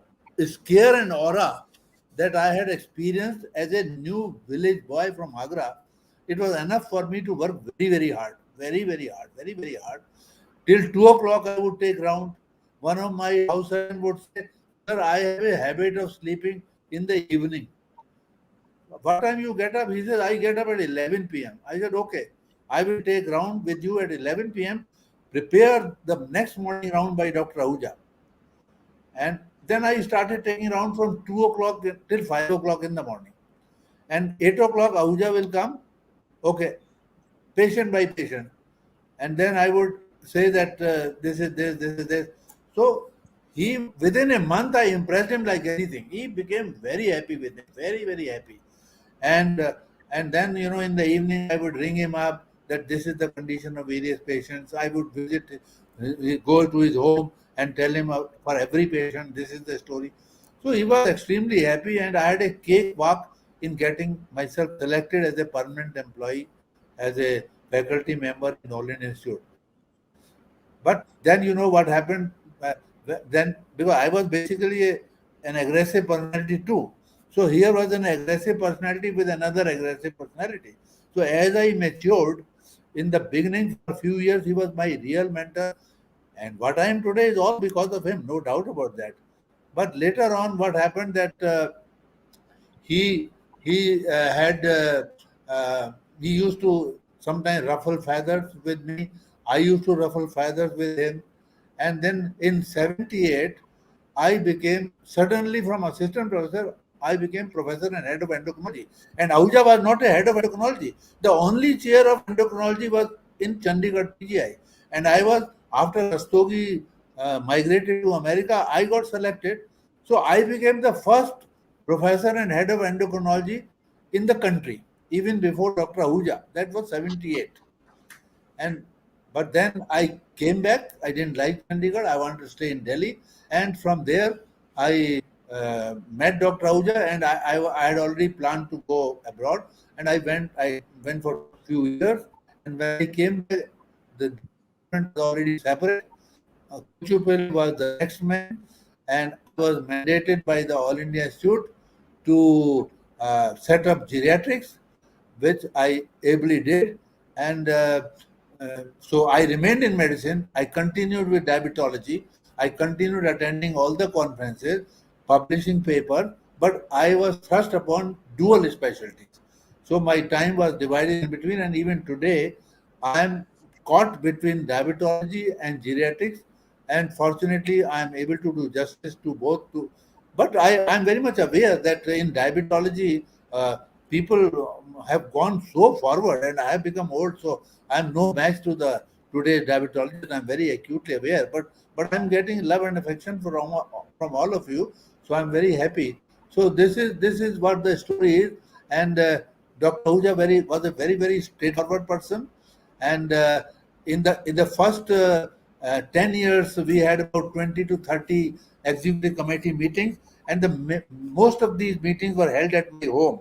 scare and aura that I had experienced as a new village boy from Agra, it was enough for me to work very hard. Till 2 o'clock I would take round. One of my house servants would say, "Sir, I have a habit of sleeping in the evening." "What time you get up?" He says, "I get up at 11 p.m. I said, "Okay, I will take round with you at 11 p.m. Prepare the next morning round by Dr. Ahuja." And then I started taking round from 2 o'clock till 5 o'clock in the morning. And 8 o'clock, Ahuja will come, okay, patient by patient. And then I would say that this is this. So within a month, I impressed him like anything. He became very happy with it, very happy. And then, in the evening, I would ring him up that this is the condition of various patients. I would go to his home and tell him for every patient, this is the story. So he was extremely happy, and I had a cakewalk in getting myself selected as a permanent employee, as a faculty member in All India Institute. But then what happened? Then, because I was basically an aggressive personality too. So here was an aggressive personality with another aggressive personality. So as I matured, in the beginning, for a few years, he was my real mentor. And what I am today is all because of him, no doubt about that. But later on, what happened that he used to sometimes ruffle feathers with me. I used to ruffle feathers with him. And then in 78, I became, suddenly from assistant professor, I became professor and head of endocrinology. And Ahuja was not a head of endocrinology. The only chair of endocrinology was in Chandigarh PGI. And I was, after Rastogi migrated to America, I got selected. So I became the first professor and head of endocrinology in the country, even before Dr. Ahuja. That was 78. But then I came back. I didn't like Chandigarh. I wanted to stay in Delhi. And from there, I met Dr. Ahuja, and I had already planned to go abroad. And I went for a few years. And when I came back, the department was already separate. Kuchupil was the next man, and I was mandated by the All India Institute to set up geriatrics, which I ably did. And so I remained in medicine. I continued with diabetology. I continued attending all the conferences, publishing papers, but I was thrust upon dual specialties. So my time was divided in between, and even today, I am caught between diabetology and geriatrics, and fortunately, I am able to do justice to both. But I am very much aware that in diabetology, people have gone so forward, and I have become old, so I am no match to the today's diabetologists. I am very acutely aware, but I am getting love and affection from all of you, so I am very happy. So this is what the story is, and Dr. Ahuja was a very straightforward person, and in the first 10 years, we had about 20 to 30 executive committee meetings, and most of these meetings were held at my home.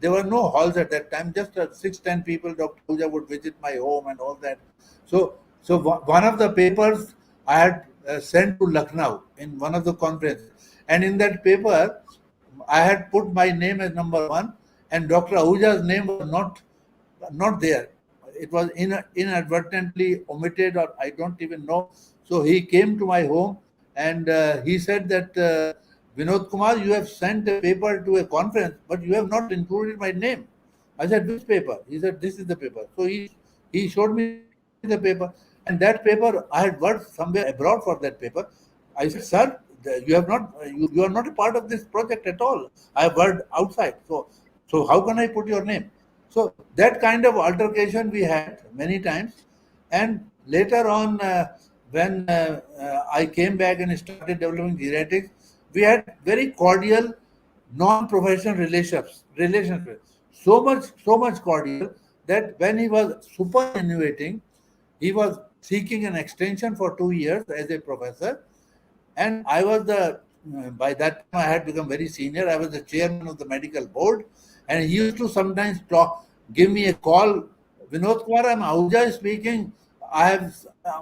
There were no halls at that time, just 6-10 people. Dr. Ahuja would visit my home and all that. So one of the papers I had sent to Lucknow in one of the conferences, and in that paper, I had put my name as number one, and Dr. Ahuja's name was not there. It was inadvertently omitted, or I don't even know. So he came to my home and he said that Vinod Kumar, you have sent a paper to a conference, but you have not included my name. I said, which paper? He said, this is the paper. So he showed me the paper, and that paper I had worked somewhere abroad for that paper. I said, sir, you have not you are not a part of this project at all. I have worked outside. So how can I put your name? So that kind of altercation we had many times, and later on, when I came back and started developing geriatrics, we had very cordial, non-professional relationships. So much cordial that when he was superannuating, he was seeking an extension for 2 years as a professor, and I was by that time I had become very senior. I was the chairman of the medical board, and he used to sometimes give me a call. Vinod Kumar, I'm Ahuja speaking.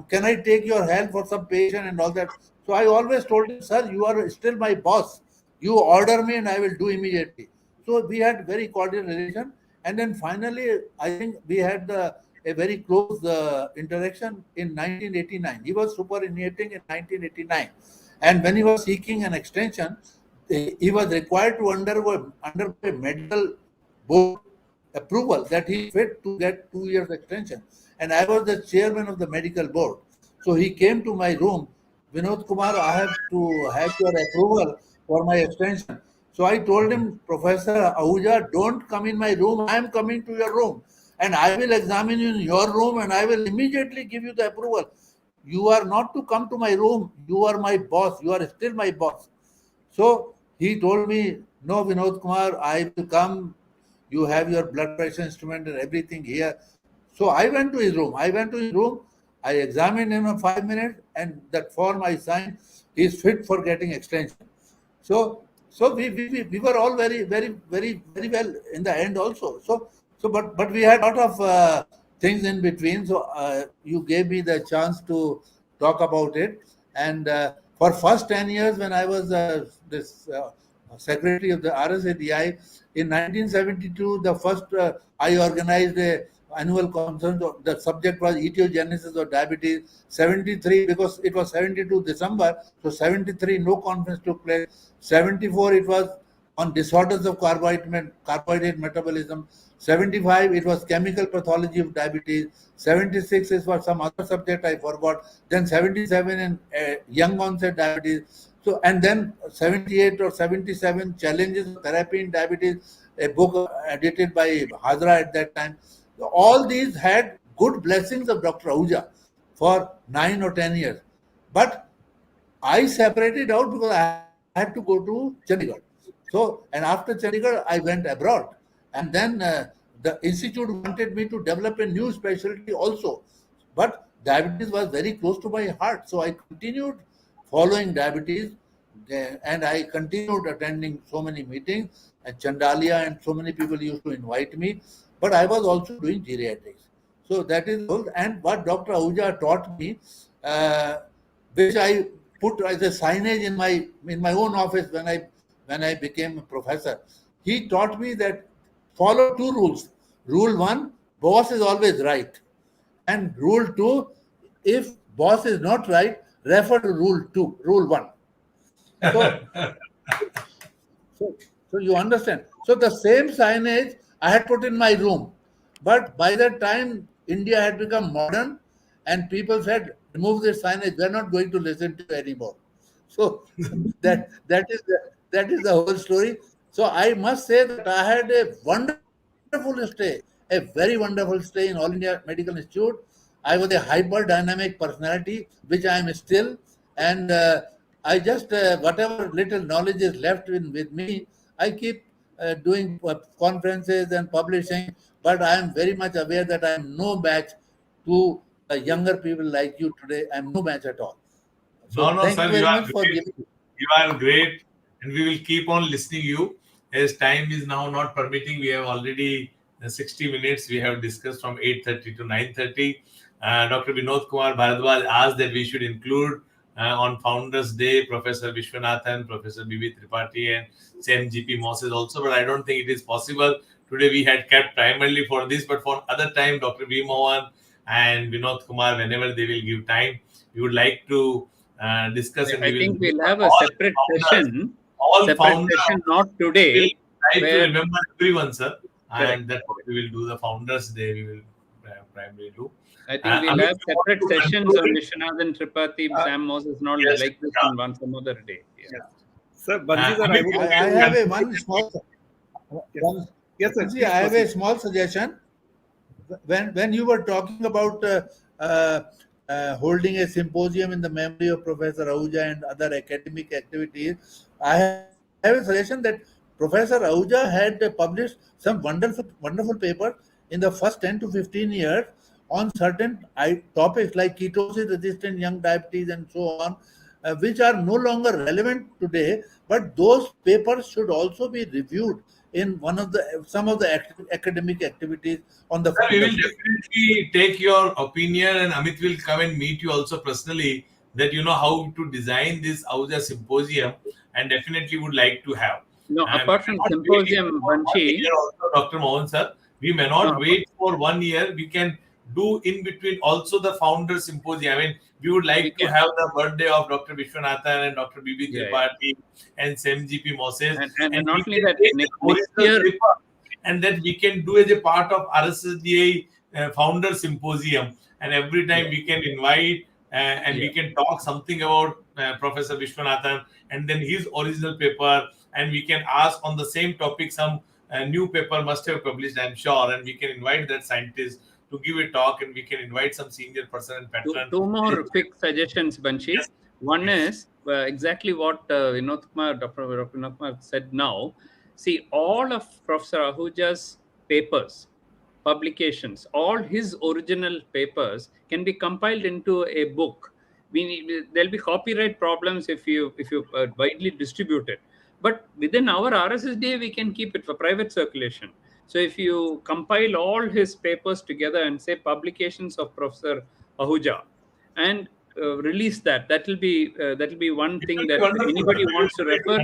Can I take your help for some patient and all that? So I always told him, sir, you are still my boss. You order me and I will do immediately. So we had very cordial relation. And then finally, I think we had a very close interaction in 1989. He was superannuating in 1989. And when he was seeking an extension, he was required to undergo a medical board approval that he fit to get 2 years extension. And I was the chairman of the medical board. So he came to my room, Vinod Kumar, I have to have your approval for my extension. So I told him, Professor Ahuja, don't come in my room. I am coming to your room. And I will examine you in your room and I will immediately give you the approval. You are not to come to my room. You are my boss. You are still my boss. So he told me, no, Vinod Kumar, I will come. You have your blood pressure instrument and everything here. So I went to his room. I examined him in 5 minutes, and that form I signed, he is fit for getting extension. So we were all very, very, very, very well in the end also. But we had a lot of things in between. So you gave me the chance to talk about it. And for first 10 years, when I was this secretary of the RSSDI, in 1972, the first I organized a annual conference. The subject was etiogenesis of diabetes. 73, because it was 72 December, so 73 no conference took place. 74 it was on disorders of carbohydrate metabolism. 75 it was chemical pathology of diabetes. 76 is for some other subject I forgot. Then 77 in young onset diabetes. So, and then 78 or 77 challenges of therapy in diabetes, a book edited by Hadra at that time. All these had good blessings of Dr. Ahuja for 9 or 10 years. But I separated out because I had to go to Chandigarh. So, and after Chandigarh, I went abroad. And then the institute wanted me to develop a new specialty also. But diabetes was very close to my heart. So I continued following diabetes, and I continued attending so many meetings, and Chandalia and so many people used to invite me. But I was also doing geriatrics. So that is all. And what Dr. Ahuja taught me, which I put as a signage in my own office when I became a professor. He taught me that follow 2 rules. Rule 1, boss is always right. And rule 2, if boss is not right, refer to rule 1. So you understand. So the same signage I had put in my room. But by that time, India had become modern, and people said, remove this signage, we're not going to listen to you anymore. So that is the whole story. So I must say that I had a very wonderful stay in All India Medical Institute. I was a hyper-dynamic personality, which I am still, and I just, whatever little knowledge is left with me, I keep doing conferences and publishing, but I am very much aware that I am no match to younger people like you today, I'm no match at all. So No, no, thank sir, you very you are much for great. giving. You are great, and we will keep on listening you. As time is now not permitting, we have already 60 minutes. We have discussed from 8:30 to 9:30. Dr. Vinod Kumar Bharadwaj asked that we should include on Founders Day Professor Vishwanathan, Professor B.B. Tripathi, and same GP Moses also, but I don't think it is possible. Today we had kept primarily for this, but for other time, Dr. V. Mohan and Vinod Kumar, whenever they will give time, we would like to discuss, and I we think will we'll have a all separate founders, session. all Separate founders session, not will today. try to where- remember everyone, sir. Correct. And that's what we will do. The Founders Day, we will primarily do. I think we'll Amit, have you want separate to sessions on conclude? Vishwanathan, Tripathi, Sam Moses, and all Yes, like this yeah. in one some other day. Yeah. Sir, Banji sir, I Amit, would you I can have a conclude. one small. yes, sir. See, I have a small suggestion. When you were talking about holding a symposium in the memory of Professor Ahuja and other academic activities, I have a suggestion that Professor Ahuja had published some wonderful papers in the first 10 to 15 years on certain topics like ketosis-resistant young diabetes and so on, which are no longer relevant today, but those papers should also be reviewed in some of the academic activities on the Sir, we will Founders Day. definitely take your opinion, and Amit will come and meet you also personally, that you know how to design this Ahuja symposium, and definitely would like to have. No, And apart we from may not symposium, wait for 1 Banshi, year also, Dr. Mohan sir, we may not No. wait for 1 year. We can do in between also the founder symposium. I mean, we would like We to can. have the birthday of Dr. Vishwanathan and Dr. B.B. Yeah, Tripathi and Sam GP Moses. and we not only can that, take the next original year, paper, and that we can do as a part of RSSDI founder symposium. And every time we can invite and we can talk something about Professor Vishwanathan and then his original paper, and we can ask on the same topic some new paper must have published, I'm sure, and we can invite that scientist to give a talk, and we can invite some senior person and patron. two more quick suggestions, Banshi. Yes. One is exactly what Vinod Kumar, Dr. Vinod Kumar said now. See, all of Professor Ahuja's papers, publications, all his original papers can be compiled into a book. There'll be copyright problems if you widely distribute it. But within our RSSDA, we can keep it for private circulation. So if you compile all his papers together and say publications of Professor Ahuja and release that will be one thing that anybody wants to refer,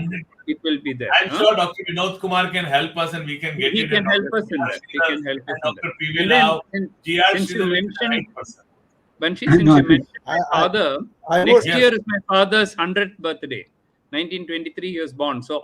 it will be there. I'm sure Dr. Vinod Kumar can help us, and we can get He it. can help us in that. He can help us in Dr. that. P.V. And then, Rao, GR since you Sridhar is the mentioned, right person. Banshi, since you mentioned my father, I next would- year is my father's 100th birthday. 1923 he was born. So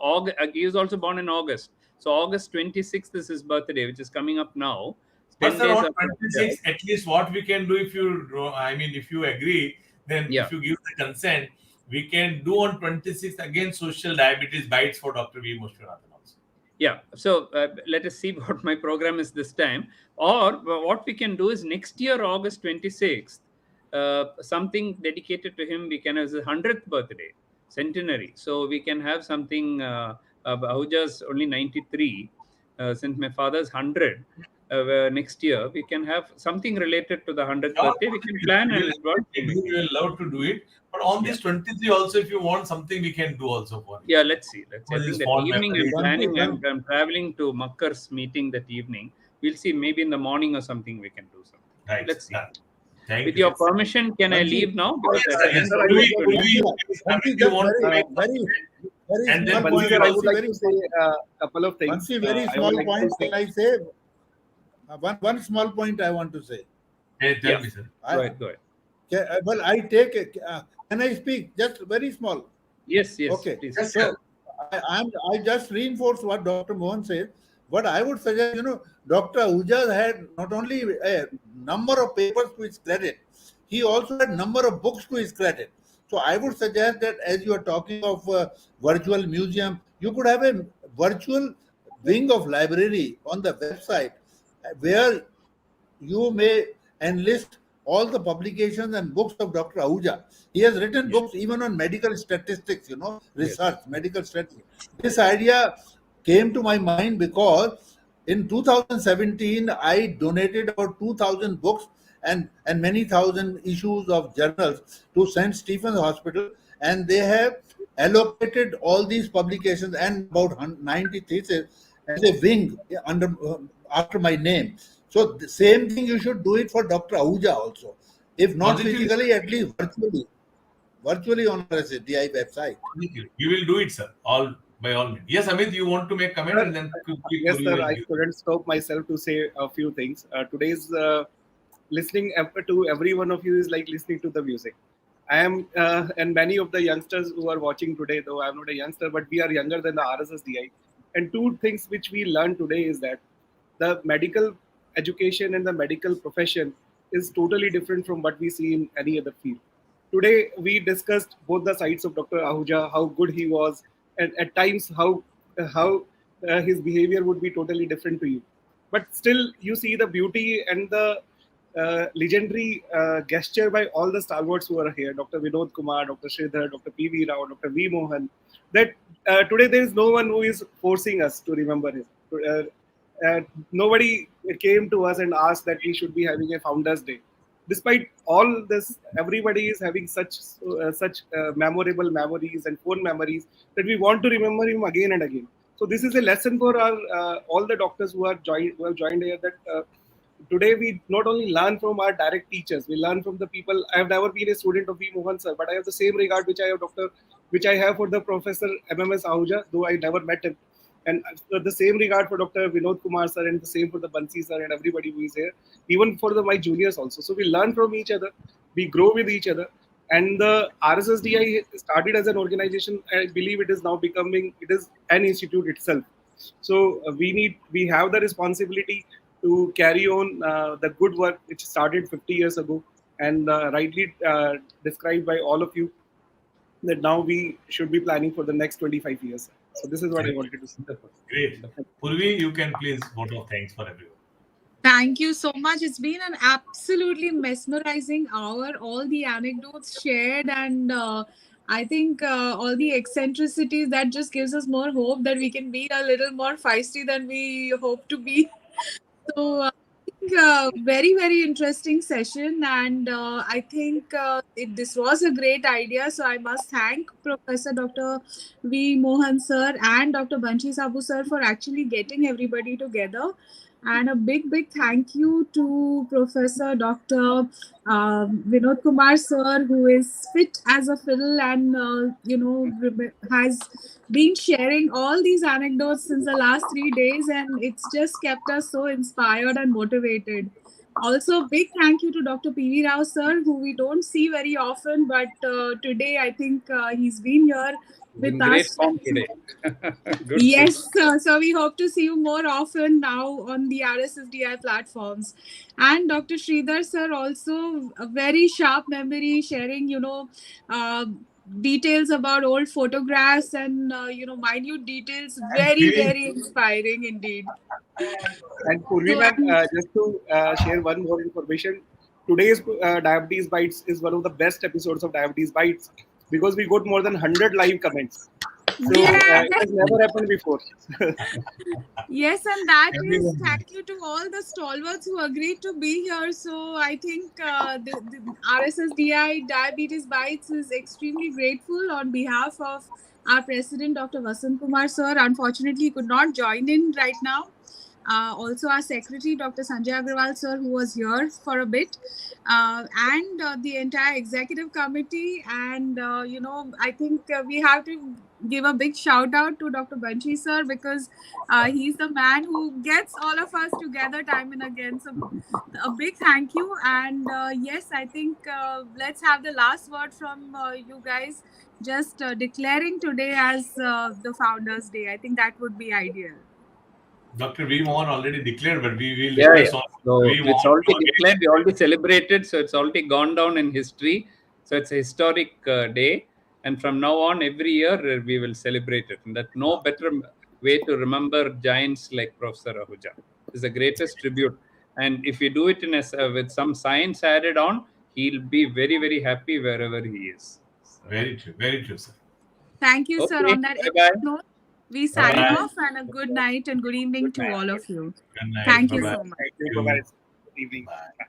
he was also born in August. So August 26th is his birthday, which is coming up now. But 10 sir, days on after 26, at least what we can do, if you agree, then Yeah. if you give the consent, we can do on 26th again social diabetes bites for Dr. V. Vishwanathan also. Yeah. So let us see what my program is this time. Or what we can do is next year, August 26th, something dedicated to him. We can have his 100th birthday, centenary. So we can have something. Ahuja's only 93. Since my father's 100. Next year, we can have something related to the 100th birthday. We can plan and involve. We will love to do it. But on this 23 also, if you want something, we can do also for you. Yeah, let's see. I Well, think it's that fond evening memories. I'm planning. I'm traveling to Makkar's meeting that evening. We'll see. Maybe in the morning or something we can do something. Right. Let's see. Done. Thank With you. your permission, can I leave now? Because Yes, at sir, the yes, end sir. of Do the we- week, Just want to make very and then small Bansi point. sir, I would like very to say a couple of things. Bansi, very I small would like to point. say- I say one small point I want to say. Hey, tell Yeah. me, sir. go ahead. Well, I take. Can I speak? Just very small. Yes. Okay. Please. Yes, So sir. I just reinforce what Dr. Mohan said. What I would suggest, Dr. Ahuja had not only a number of papers to his credit, he also had number of books to his credit. So I would suggest that as you are talking of virtual museum, you could have a virtual wing of library on the website where you may enlist all the publications and books of Dr. Ahuja. He has written books even on medical statistics, research, medical statistics. This idea came to my mind because in 2017, I donated about 2,000 books and many thousand issues of journals to St. Stephen's Hospital, and they have allocated all these publications and about 90 theses as a wing under after my name. So the same thing you should do it for Dr. Ahuja also, if not Positively. physically, at least virtually on RSSDI website. You will do it, sir. By all means. Yes, Amit, you want to make comment and then quickly. Yes, sir. I couldn't stop myself to say a few things. Today's listening to every one of you is like listening to the music. I am, and many of the youngsters who are watching today, though I'm not a youngster, but we are younger than the RSSDI. And two things which we learned today is that the medical education and the medical profession is totally different from what we see in any other field. Today, we discussed both the sides of Dr. Ahuja, how good he was, and at times how his behavior would be totally different to you. But still, you see the beauty and the legendary gesture by all the stalwarts who are here, Dr. Vinod Kumar, Dr. Sridhar, Dr. P.V. Rao, Dr. V. Mohan, that today there is no one who is forcing us to remember him. Nobody came to us and asked that we should be having a Founders Day. Despite all this, everybody is having such memorable memories and fond memories that we want to remember him again and again. So this is a lesson for our all the doctors who have joined here, that today we not only learn from our direct teachers, we learn from the people. I have never been a student of V. Mohan sir, but I have the same regard which I have for the Professor MMS Ahuja, though I never met him. And the same regard for Dr. Vinod Kumar sir, and the same for the Bansi sir and everybody who is here, even for my juniors also. So we learn from each other, we grow with each other. And the RSSDI started as an organization. I believe it is now it is an institute itself. So we have the responsibility to carry on the good work which started 50 years ago, and rightly described by all of you, that now we should be planning for the next 25 years. So this is what I wanted to say. Great. Purvi, you can please vote of thanks for everyone. Thank you so much. It's been an absolutely mesmerizing hour. All the anecdotes shared, and I think all the eccentricities, that just gives us more hope that we can be a little more feisty than we hope to be. So I think very, very interesting session, and I think this was a great idea. So I must thank Professor Dr. V. Mohan sir and Dr. Banshi Sabu sir for actually getting everybody together. And a big, big thank you to Professor Dr. Vinod Kumar sir, who is fit as a fiddle and has been sharing all these anecdotes since the last 3 days, and it's just kept us so inspired and motivated. Also, big thank you to Dr. P.V. Rao sir, who we don't see very often, but today I think he's been here with In great us. form today. Good. Yes, so we hope to see you more often now on the RSSDI platforms. And Dr. Sridhar sir, also a very sharp memory, sharing details about old photographs and minute details. Very, very inspiring indeed. And Purvi ma'am, just to share one more information, today's Diabetes Bytes is one of the best episodes of Diabetes Bytes, because we got more than 100 live comments. So it has never happened before. Yes, and that is thank you to all the stalwarts who agreed to be here. So I think the RSSDI Diabetes Bytes is extremely grateful on behalf of our president, Dr. Vasant Kumar sir. Unfortunately, he could not join in right now. Also our secretary, Dr. Sanjay Agarwal sir, who was here for a bit, and the entire executive committee. And, I think we have to give a big shout out to Dr. Banshi sir, because he's the man who gets all of us together time and again. So a big thank you. And yes, I think let's have the last word from you guys, just declaring today as the Founders Day. I think that would be ideal. Dr. V. Mohan already declared, but we will Yeah. on So V. it's Mohan already declared, we already celebrated, so it's already gone down in history. So it's a historic day, and from now on, every year we will celebrate it. And that no better way to remember giants like Professor Ahuja. It's the greatest tribute. And if you do it in with some science added on, he'll be very, very happy wherever he is. Very true, sir. Thank you, sir. Okay, On that bye-bye. note, we sign Bye-bye. off, and a good night and good evening to all of you. Good night. Thank you Bye-bye. so much. Thank you. Bye-bye. Good evening. Bye.